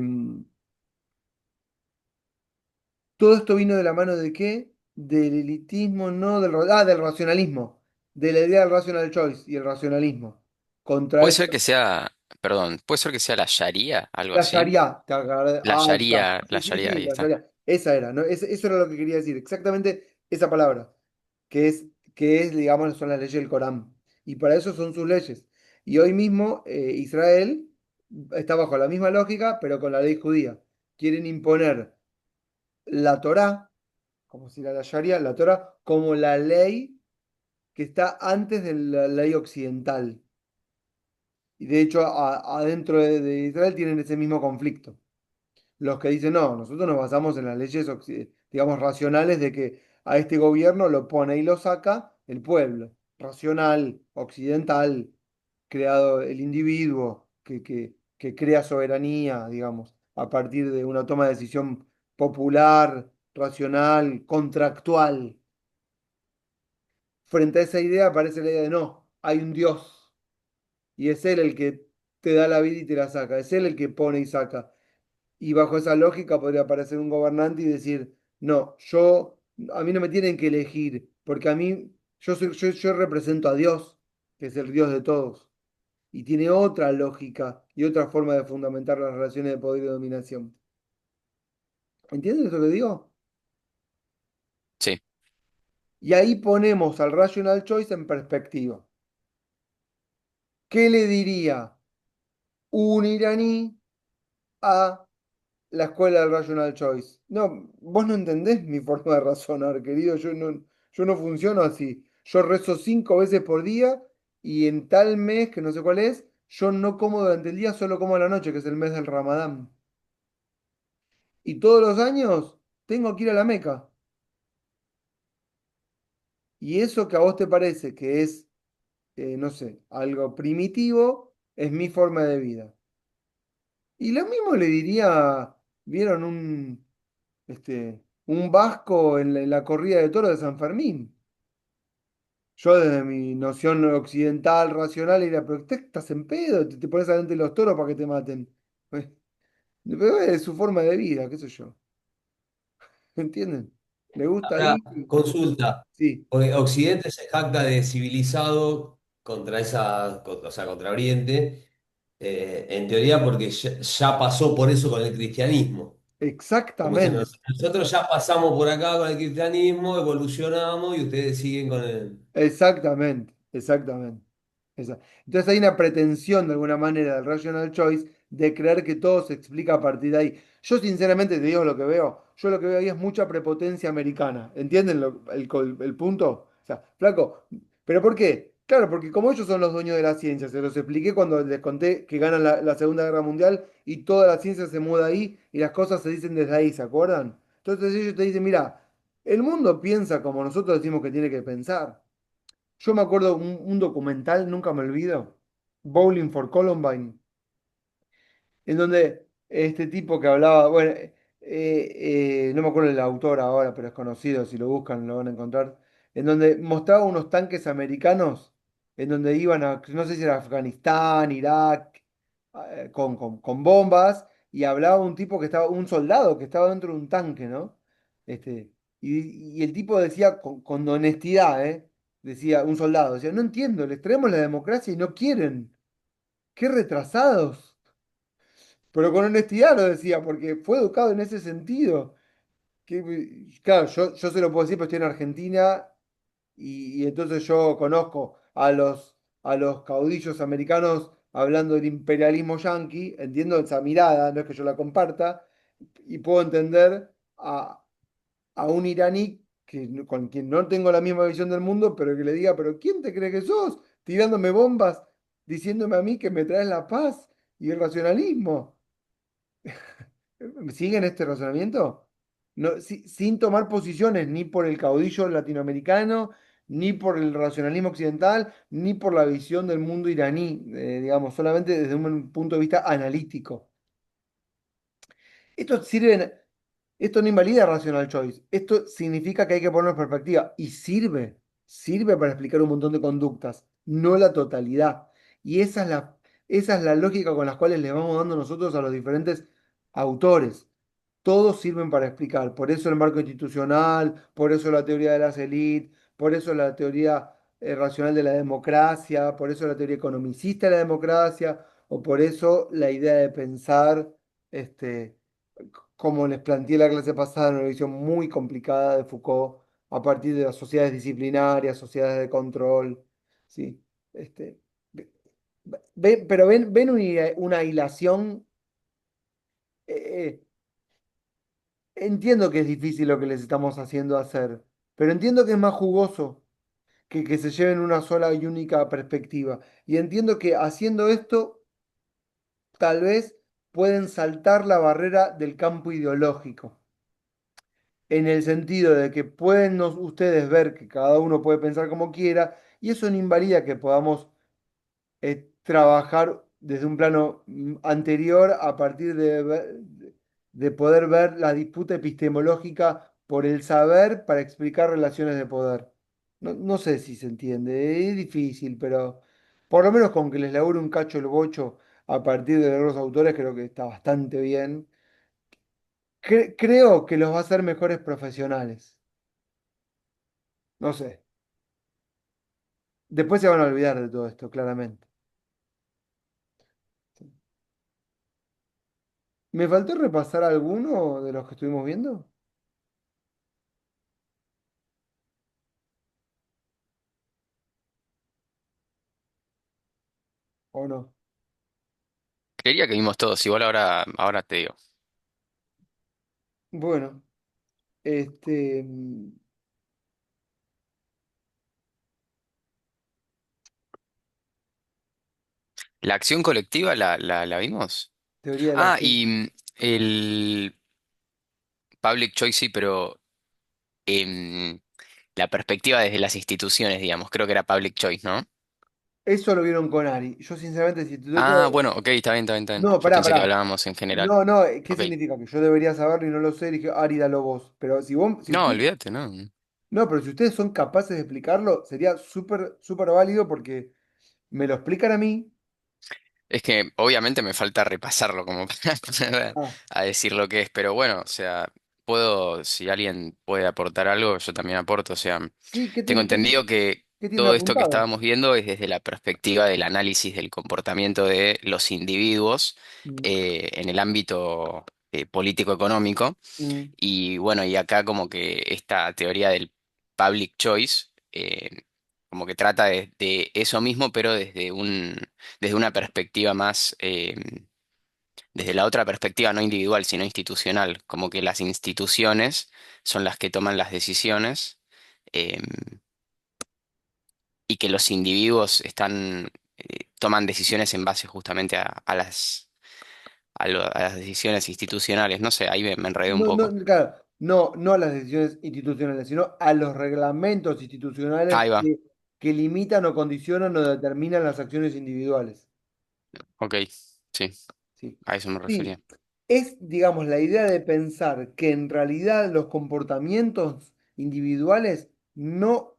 todo esto vino de la mano de qué? Del elitismo, no del racionalismo, de la idea del rational choice y el racionalismo. Contra Puede eso, ser que sea, perdón, puede ser que sea la Sharia, algo la así. Sharia, ahí está. La Sí, sí, Sharia, sí, ahí la está. Sharia. Esa era, ¿no? Eso era lo que quería decir, exactamente esa palabra, que es, digamos, son las leyes del Corán. Y para eso son sus leyes. Y hoy mismo Israel está bajo la misma lógica, pero con la ley judía. Quieren imponer la Torá, como si era la Sharia, la Torá, como la ley que está antes de la ley occidental. Y de hecho, adentro de Israel tienen ese mismo conflicto. Los que dicen, no, nosotros nos basamos en las leyes, digamos, racionales de que a este gobierno lo pone y lo saca el pueblo, racional, occidental, creado el individuo, que crea soberanía, digamos, a partir de una toma de decisión popular, racional, contractual. Frente a esa idea aparece la idea de no, hay un Dios y es Él el que te da la vida y te la saca, es Él el que pone y saca. Y bajo esa lógica podría aparecer un gobernante y decir, no, a mí no me tienen que elegir, porque a mí, yo represento a Dios, que es el Dios de todos, y tiene otra lógica y otra forma de fundamentar las relaciones de poder y dominación. ¿Entiendes lo que digo? Sí. Y ahí ponemos al rational choice en perspectiva. ¿Qué le diría un iraní a la escuela del Rational Choice? No, vos no entendés mi forma de razonar, querido. Yo no funciono así. Yo rezo 5 veces por día y en tal mes, que no sé cuál es, yo no como durante el día, solo como a la noche, que es el mes del Ramadán. Y todos los años tengo que ir a la Meca. Y eso que a vos te parece que es, no sé, algo primitivo, es mi forma de vida. Y lo mismo le diría, ¿vieron un vasco en la corrida de toros de San Fermín? Yo desde mi noción occidental, racional, diría, pero usted estás en pedo, te pones adelante de los toros para que te maten. Pero es su forma de vida, qué sé yo. ¿Entienden? Me gusta Ahora, ahí. consulta, Sí, porque Occidente se jacta de civilizado contra o sea, contra Oriente, en teoría porque ya pasó por eso con el cristianismo. Como diciendo, exactamente. nosotros ya pasamos por acá con el cristianismo, evolucionamos y ustedes siguen con el... Exactamente, exactamente. Entonces hay una pretensión de alguna manera del rational choice de creer que todo se explica a partir de ahí. Yo sinceramente te digo lo que veo. Yo lo que veo ahí es mucha prepotencia americana. ¿Entienden el punto? O sea, flaco, ¿pero por qué? Claro, porque como ellos son los dueños de la ciencia, se los expliqué cuando les conté que ganan la Segunda Guerra Mundial y toda la ciencia se muda ahí y las cosas se dicen desde ahí, ¿se acuerdan? Entonces ellos te dicen, mira, el mundo piensa como nosotros decimos que tiene que pensar. Yo me acuerdo un documental, nunca me olvido, Bowling for Columbine, en donde este tipo que hablaba, bueno, no me acuerdo el autor ahora, pero es conocido, si lo buscan lo van a encontrar, en donde mostraba unos tanques americanos, en donde iban a, no sé si era Afganistán, Irak, con bombas, y hablaba un tipo que estaba, un soldado que estaba dentro de un tanque, ¿no? Este, y el tipo decía con honestidad, ¿eh? Decía, un soldado, decía, no entiendo, les traemos la democracia y no quieren. Qué retrasados. Pero con honestidad lo decía, porque fue educado en ese sentido. Claro, yo se lo puedo decir, pero estoy en Argentina y entonces yo conozco a los caudillos americanos hablando del imperialismo yanqui, entiendo esa mirada, no es que yo la comparta, y puedo entender a un iraní con quien no tengo la misma visión del mundo, pero que le diga, pero ¿quién te cree que sos? Tirándome bombas, diciéndome a mí que me traes la paz y el racionalismo. ¿Siguen este razonamiento? No, sin tomar posiciones ni por el caudillo latinoamericano, ni por el racionalismo occidental, ni por la visión del mundo iraní, digamos, solamente desde un punto de vista analítico. Esto sirve, esto no invalida Rational Choice. Esto significa que hay que poner en perspectiva y sirve para explicar un montón de conductas, no la totalidad. Y esa es la lógica con la cual le vamos dando nosotros a los diferentes autores. Todos sirven para explicar. Por eso el marco institucional, por eso la teoría de las élites, por eso la teoría racional de la democracia, por eso la teoría economicista de la democracia, o por eso la idea de pensar este, como les planteé la clase pasada, en una visión muy complicada de Foucault, a partir de las sociedades disciplinarias, sociedades de control, ¿sí? Este, ve- pero ven una hilación. eh, Entiendo que es difícil lo que les estamos haciendo hacer, pero entiendo que es más jugoso que se lleven una sola y única perspectiva. Y entiendo que haciendo esto, tal vez pueden saltar la barrera del campo ideológico, en el sentido de que pueden ustedes ver que cada uno puede pensar como quiera, y eso no invalida que podamos trabajar desde un plano anterior a partir de poder ver la disputa epistemológica por el saber para explicar relaciones de poder. No sé si se entiende, es difícil, pero por lo menos con que les labure un cacho el bocho a partir de leer los autores, creo que está bastante bien. Creo que los va a hacer mejores profesionales. No sé. Después se van a olvidar de todo esto, claramente. ¿Me faltó repasar alguno de los que estuvimos viendo? ¿O no? Creería que vimos todos, igual ahora te digo. Bueno, este, ¿La acción colectiva la vimos? teoría de la Ah, acción. y el public choice, sí, pero em, la perspectiva desde las instituciones, digamos, creo que era public choice, ¿no? Eso lo vieron con Ari. Yo, sinceramente, si te tengo que... Ah, bueno, ok, está bien, está bien, está bien. No, Yo pará, pensé que pará. hablábamos en general. No, no, ¿qué Ok. significa? Que yo debería saberlo y no lo sé. Dije, Ari, dalo vos. Pero si vos, si No, ustedes... olvídate, ¿no? No, pero si ustedes son capaces de explicarlo, sería súper, súper válido porque me lo explican a mí. Es que obviamente me falta repasarlo como para poner Ah, a decir lo que es, pero bueno, o sea, puedo, si alguien puede aportar algo, yo también aporto. O sea, Sí, tengo entendido que qué tiene todo esto que apuntado? estábamos viendo es desde la perspectiva del análisis del comportamiento de los individuos Mm, en el ámbito político-económico. mm. Y bueno, y acá como que esta teoría del public choice, como que trata de eso mismo, pero desde una perspectiva más, desde la otra perspectiva, no individual, sino institucional, como que las instituciones son las que toman las decisiones, em, y que los individuos toman decisiones en base justamente a las decisiones institucionales. No sé, ahí me enredé un No, poco. no, claro, no a las decisiones institucionales, sino a los reglamentos institucionales Ahí va, que limitan o condicionan o determinan las acciones individuales. ok, sí, Sí. a eso me refería. Sí, es, digamos, la idea de pensar que en realidad los comportamientos individuales no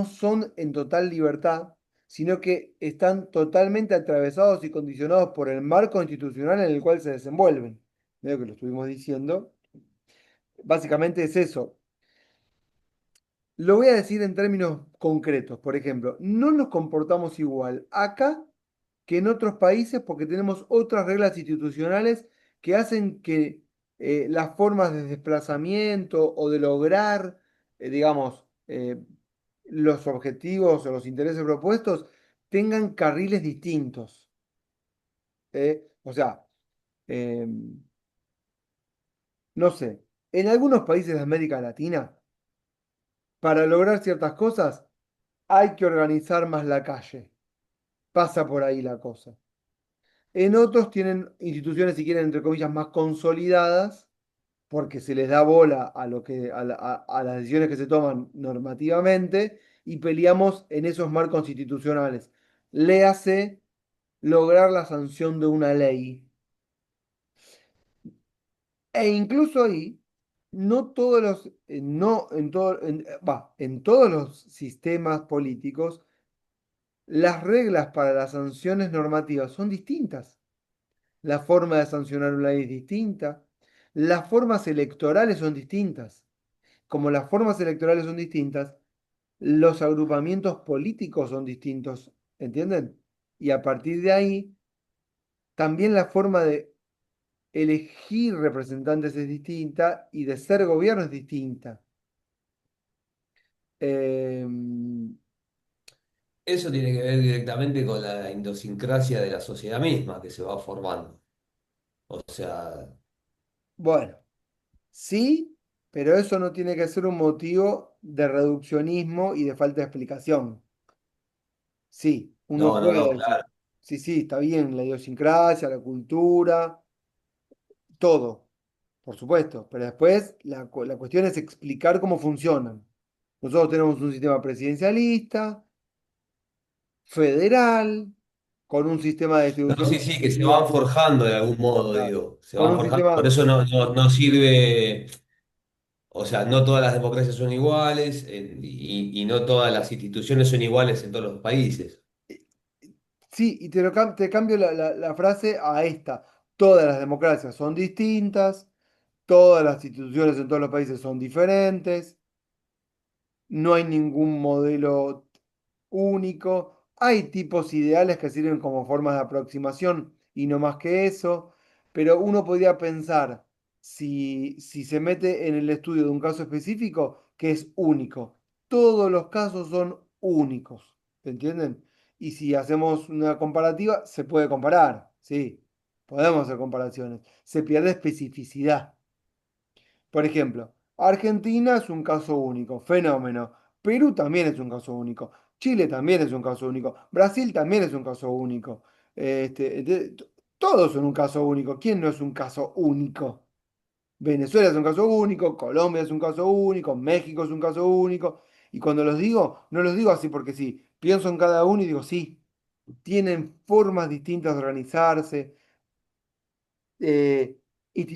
son en total libertad, sino que están totalmente atravesados y condicionados por el marco institucional en el cual se desenvuelven. Veo que lo estuvimos diciendo. Básicamente es eso. Lo voy a decir en términos concretos. Por ejemplo, no nos comportamos igual acá que en otros países porque tenemos otras reglas institucionales que hacen que las formas de desplazamiento o de lograr, digamos, los objetivos o los intereses propuestos tengan carriles distintos. O sea, eh, no sé, en algunos países de América Latina, para lograr ciertas cosas, hay que organizar más la calle. Pasa por ahí la cosa. En otros tienen instituciones, si quieren, entre comillas, más consolidadas, porque se les da bola a lo que, a las decisiones que se toman normativamente y peleamos en esos marcos institucionales. Léase lograr la sanción de una ley. E incluso ahí, no todos los, no en todo, en todos los sistemas políticos, las reglas para las sanciones normativas son distintas. La forma de sancionar una ley es distinta. Las formas electorales son distintas. Como las formas electorales son distintas, los agrupamientos políticos son distintos, ¿entienden? Y a partir de ahí, también la forma de elegir representantes es distinta y de ser gobierno es distinta. Em, Eso tiene que ver directamente con la idiosincrasia de la sociedad misma que se va formando. O sea, bueno, sí, pero eso no tiene que ser un motivo de reduccionismo y de falta de explicación. Sí, uno no, no, no, puede decir, claro. sí, sí, está bien, la idiosincrasia, la cultura, todo, por supuesto, pero después la cuestión es explicar cómo funcionan. Nosotros tenemos un sistema presidencialista, federal, con un sistema de No, distribución sí, sí, que se van forjando de algún modo, claro, digo. Se con van un forjando. Por sistema, eso no sirve. O sea, no todas las democracias son iguales y no todas las instituciones son iguales en todos los países. sí, y te cambio la frase a esta. Todas las democracias son distintas, todas las instituciones en todos los países son diferentes. No hay ningún modelo único. Hay tipos ideales que sirven como formas de aproximación y no más que eso. Pero uno podría pensar, si se mete en el estudio de un caso específico, que es único. Todos los casos son únicos, ¿entienden? Y si hacemos una comparativa, se puede comparar, sí, podemos hacer comparaciones. Se pierde especificidad. Por ejemplo, Argentina es un caso único, fenómeno. Perú también es un caso único. Chile también es un caso único. Brasil también es un caso único. Todos son un caso único. ¿Quién no es un caso único? Venezuela es un caso único, Colombia es un caso único, México es un caso único. Y cuando los digo, no los digo así porque sí. Pienso en cada uno y digo, sí, tienen formas distintas de organizarse,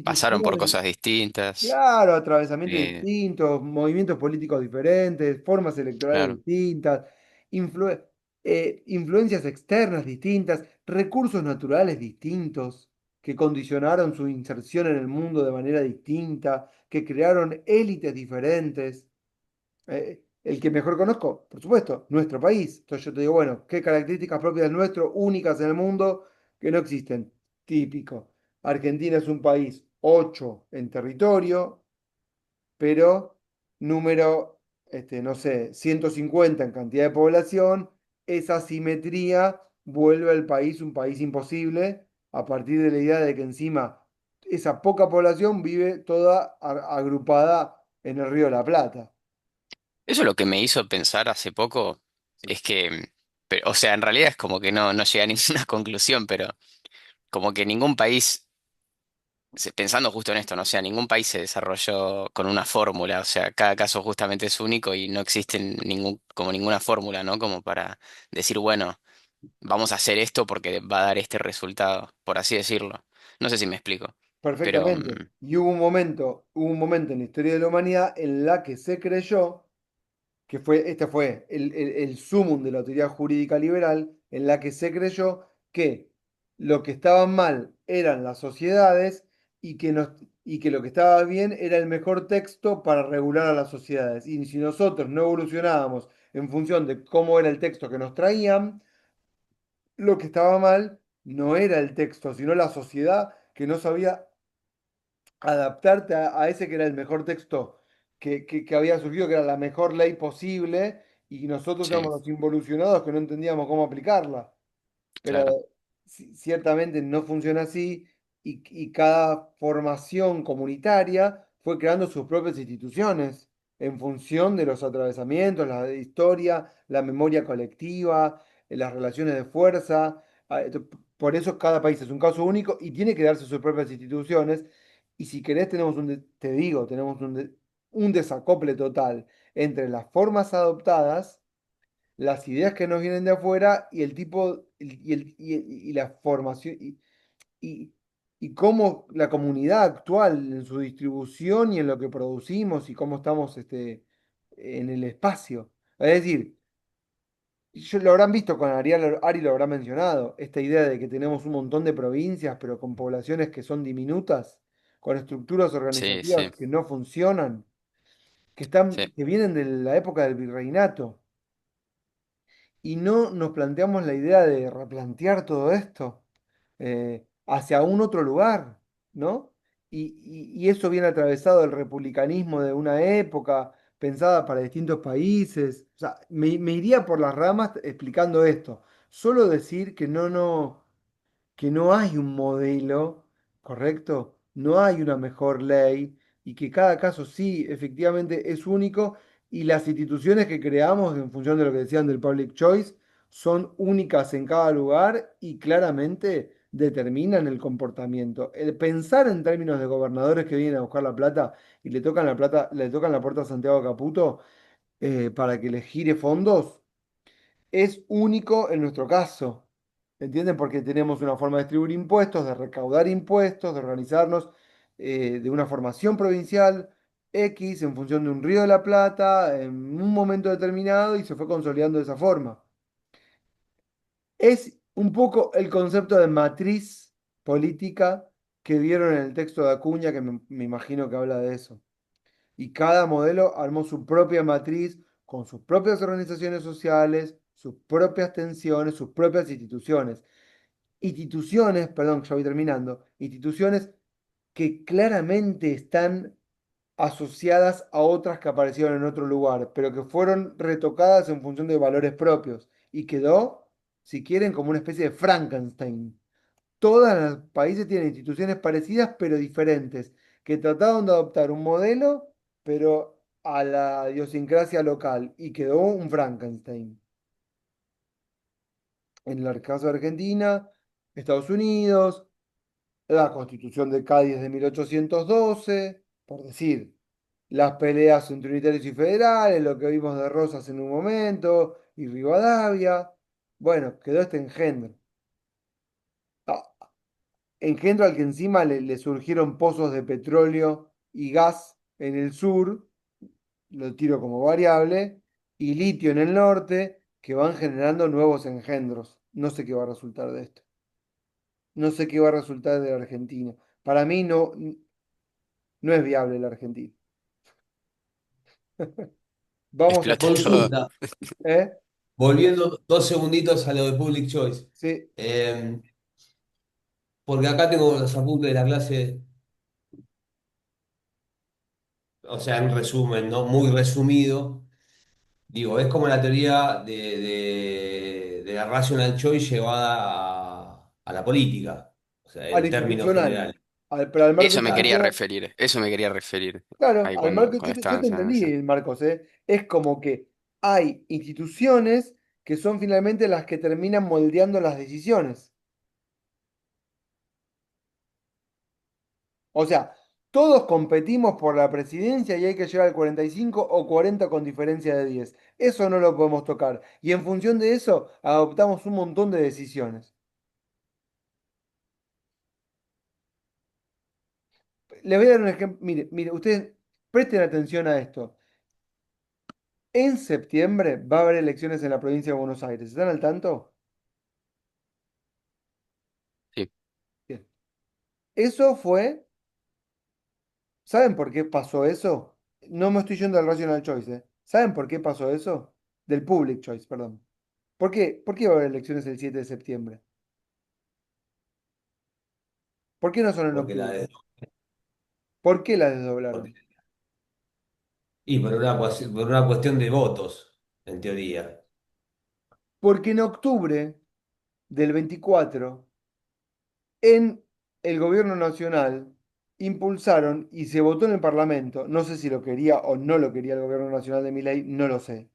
Pasaron por instituciones. cosas distintas. Claro, atravesamientos eh, distintos, movimientos políticos diferentes, formas electorales claro. distintas, influencias externas distintas, recursos naturales distintos, que condicionaron su inserción en el mundo de manera distinta, que crearon élites diferentes. El que mejor conozco, por supuesto, nuestro país. Entonces yo te digo, bueno, ¿qué características propias del nuestro, únicas en el mundo, que no existen? Típico. Argentina es un país 8 en territorio, pero número, no sé, 150 en cantidad de población. Esa simetría vuelve al país un país imposible a partir de la idea de que encima esa poca población vive toda agrupada en el Río de la Plata. Eso lo que me hizo pensar hace poco es que, o sea, en realidad es como que no llega a ninguna conclusión, pero como que ningún país, pensando justo en esto, no, o sea, ningún país se desarrolló con una fórmula, o sea, cada caso justamente es único y no existe como ninguna fórmula, ¿no? Como para decir, bueno, vamos a hacer esto porque va a dar este resultado, por así decirlo. No sé si me explico, pero Perfectamente. Y hubo un momento en la historia de la humanidad en la que se creyó que fue, este fue el sumum de la teoría jurídica liberal, en la que se creyó que lo que estaba mal eran las sociedades y y que lo que estaba bien era el mejor texto para regular a las sociedades. Y si nosotros no evolucionábamos en función de cómo era el texto que nos traían, lo que estaba mal no era el texto, sino la sociedad que no sabía adaptarte a ese que era el mejor texto que había surgido, que era la mejor ley posible, y nosotros sí, éramos los involucionados que no entendíamos cómo aplicarla. Pero claro, ciertamente no funciona así, y cada formación comunitaria fue creando sus propias instituciones en función de los atravesamientos, la historia, la memoria colectiva, las relaciones de fuerza. Por eso cada país es un caso único y tiene que darse sus propias instituciones. Y si querés, te digo, tenemos un desacople total entre las formas adoptadas, las ideas que nos vienen de afuera y el tipo y la formación y, y cómo la comunidad actual en su distribución y en lo que producimos y cómo estamos en el espacio. Es decir, lo habrán visto con Ariel, Ari lo habrá mencionado, esta idea de que tenemos un montón de provincias, pero con poblaciones que son diminutas, con estructuras sí, sí, organizativas que no funcionan, sí, que vienen de la época del virreinato. Y no nos planteamos la idea de replantear todo esto hacia un otro lugar, ¿no? Y eso viene atravesado del republicanismo de una época pensada para distintos países. O sea, me iría por las ramas explicando esto. Solo decir que no hay un modelo, ¿correcto? No hay una mejor ley, y que cada caso sí, efectivamente es único, y las instituciones que creamos en función de lo que decían del public choice son únicas en cada lugar y claramente determinan el comportamiento. El pensar en términos de gobernadores que vienen a buscar la plata y le tocan la puerta a Santiago Caputo para que les gire fondos es único en nuestro caso. ¿Entienden? Porque tenemos una forma de distribuir impuestos, de recaudar impuestos, de organizarnos de una formación provincial X en función de un Río de la Plata en un momento determinado, y se fue consolidando de esa forma. Es un poco el concepto de matriz política que vieron en el texto de Acuña, que me imagino que habla de eso. Y cada modelo armó su propia matriz con sus propias organizaciones sociales, sus propias tensiones, sus propias instituciones. Instituciones, perdón, ya voy terminando, instituciones que claramente están asociadas a otras que aparecieron en otro lugar, pero que fueron retocadas en función de valores propios. Y quedó, si quieren, como una especie de Frankenstein. Todos los países tienen instituciones parecidas pero diferentes, que trataron de adoptar un modelo, pero a la idiosincrasia local, y quedó un Frankenstein. En el caso de Argentina, Estados Unidos, la Constitución de Cádiz de 1812, por decir, las peleas entre unitarios y federales, lo que vimos de Rosas en un momento, y Rivadavia. Bueno, quedó este engendro. Engendro al que encima le surgieron pozos de petróleo y gas en el sur, lo tiro como variable, y litio en el norte, que van generando nuevos engendros. No sé qué va a resultar de esto. no sé qué va a resultar de la Argentina. Para mí no es viable la Argentina. Vamos a Explota todo. Consulta, ¿eh? volviendo 2 segunditos a lo de Public Choice. Sí, Eh, Porque acá tengo los apuntes de la clase, o sea, en resumen, ¿no? Muy resumido. Digo, es como la teoría de la rational choice llevada a la política, o sea, al en términos institucional, generales. pero al marco Claro. institucional. Eso me quería referir Claro, ahí al marco cuando yo estaba te mencionando entendí, eso. Marcos, ¿eh? Es como que hay instituciones que son finalmente las que terminan moldeando las decisiones. O sea, todos competimos por la presidencia y hay que llegar al 45 o 40 con diferencia de 10. Eso no lo podemos tocar. Y en función de eso, adoptamos un montón de decisiones. Les voy a dar un ejemplo. Mire, ustedes presten atención a esto. En septiembre va a haber elecciones en la provincia de Buenos Aires. ¿Están al tanto? Sí, Bien. Eso fue. ¿Saben por qué pasó eso? No me estoy yendo al Rational Choice, ¿eh? ¿Saben por qué pasó eso? Del Public Choice, perdón. ¿Por qué va a haber elecciones el 7 de septiembre? ¿Por qué no son en Porque octubre? ¿Por qué la desdoblaron? y por una cuestión de votos, en teoría. Porque en octubre del 24, en el gobierno nacional, impulsaron y se votó en el Parlamento, no sé si lo quería o no lo quería el gobierno nacional de Milei, no lo sé,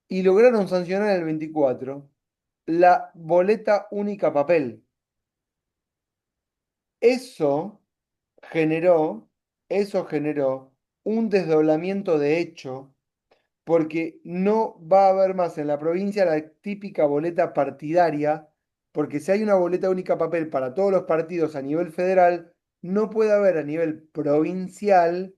y lograron sancionar el 24 la boleta única papel. Eso generó, eso generó un desdoblamiento de hecho, porque no va a haber más en la provincia la típica boleta partidaria, porque si hay una boleta única papel para todos los partidos a nivel federal, no puede haber a nivel provincial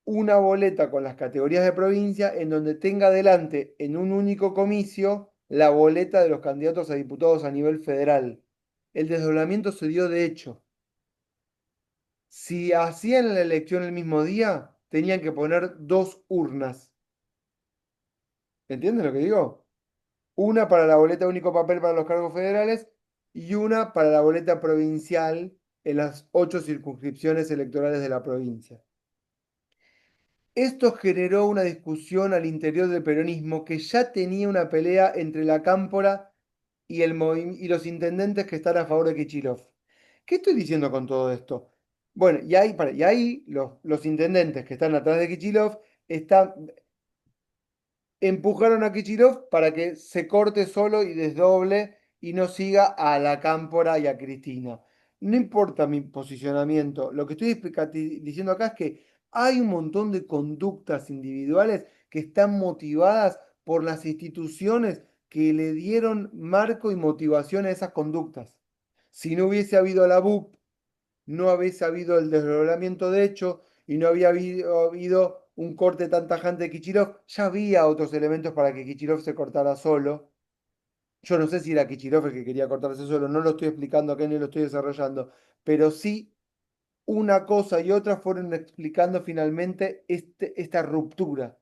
una boleta con las categorías de provincia en donde tenga adelante en un único comicio la boleta de los candidatos a diputados a nivel federal. El desdoblamiento se dio de hecho. Si hacían la elección el mismo día, tenían que poner dos urnas. ¿Entienden lo que digo? Una para la boleta único papel para los cargos federales y una para la boleta provincial en las 8 circunscripciones electorales de la provincia. Esto generó una discusión al interior del peronismo que ya tenía una pelea entre la cámpora y los intendentes que están a favor de Kichilov. ¿Qué estoy diciendo con todo esto? Bueno, y ahí los intendentes que están atrás de Kichilov están, empujaron a Kichilov para que se corte solo y desdoble y no siga a la Cámpora y a Cristina. No importa mi posicionamiento, lo que estoy diciendo acá es que hay un montón de conductas individuales que están motivadas por las instituciones que le dieron marco y motivación a esas conductas. Si no hubiese habido la BUP, no hubiese habido el desdoblamiento de hecho y no había habido un corte tan tajante de Kichilov, ya había otros elementos para que Kichilov se cortara solo. Yo no sé si era Kichilov el que quería cortarse solo, no lo estoy explicando acá ni lo estoy desarrollando, pero sí una cosa y otra fueron explicando finalmente esta ruptura.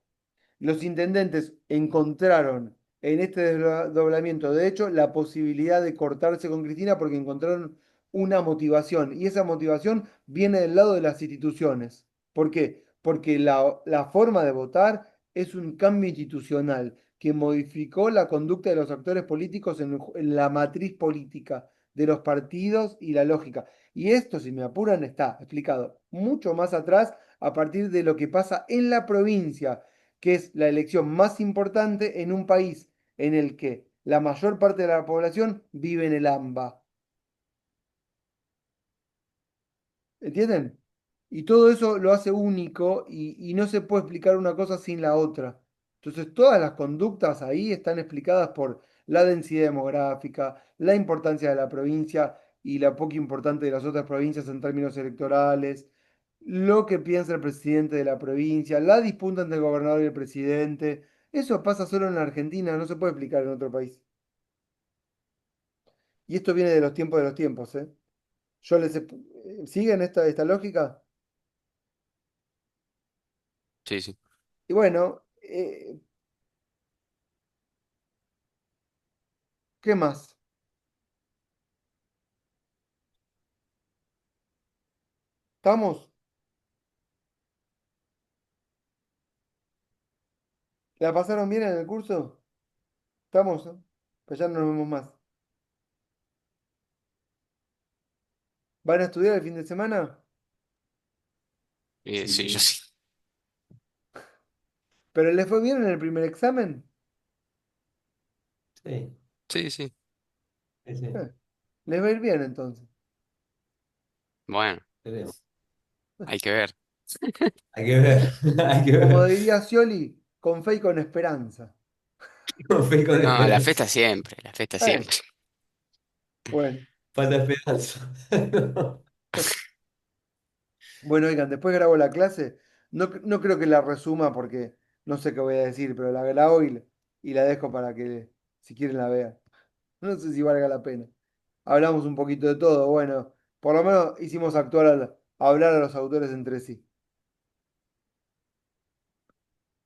Los intendentes encontraron en este desdoblamiento, de hecho, la posibilidad de cortarse con Cristina porque encontraron una motivación. Y esa motivación viene del lado de las instituciones. ¿Por qué? Porque la forma de votar es un cambio institucional que modificó la conducta de los actores políticos en la matriz política de los partidos y la lógica. Y esto, si me apuran, está explicado mucho más atrás a partir de lo que pasa en la provincia, que es la elección más importante en un país en el que la mayor parte de la población vive en el AMBA. ¿Entienden? Y todo eso lo hace único y no se puede explicar una cosa sin la otra. Entonces, todas las conductas ahí están explicadas por la densidad demográfica, la importancia de la provincia y la poco importante de las otras provincias en términos electorales, lo que piensa el presidente de la provincia, la disputa entre el gobernador y el presidente. Eso pasa solo en la Argentina, no se puede explicar en otro país. Y esto viene de los tiempos, ¿eh? Yo les... ¿Siguen esta lógica? Sí, sí. Y bueno, ¿qué más? ¿Estamos? ¿La pasaron bien en el curso? ¿Estamos? Pues ya no nos vemos más. ¿Van a estudiar el fin de semana? Sí, Sí, yo sí. sí. ¿Pero les fue bien en el primer examen? Sí, Sí, sí. sí, sí. Eh, les va a ir bien entonces. Bueno, Creo. hay que ver. Hay que ver, hay que Como ver. diría Scioli, con fe y con esperanza. Con fe y con No, la esperanza. fiesta siempre, la fiesta Eh, siempre. bueno, Falta esperanza. bueno, oigan, después grabo la clase. No, no creo que la resuma porque no sé qué voy a decir, pero la grabo y la dejo para que si quieren la vean. No sé si valga la pena. Hablamos un poquito de todo. Bueno, por lo menos hicimos actuar hablar a los autores entre sí.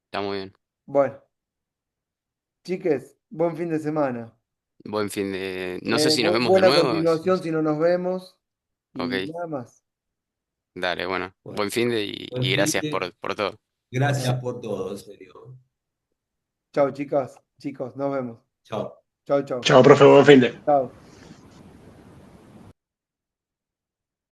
Está muy bien. Bueno, chiques, buen fin de semana. Buen fin de... No sé si nos vemos de Buena nuevo. continuación si no nos vemos. Y Ok, nada más. dale, bueno. Bueno, Buen fin de buen y fin gracias de- por todo. Gracias por todo, en serio. Chao, chicas, chicos, nos vemos. Chao. Chao, chao. Chao, profe, buen fin de. Chao.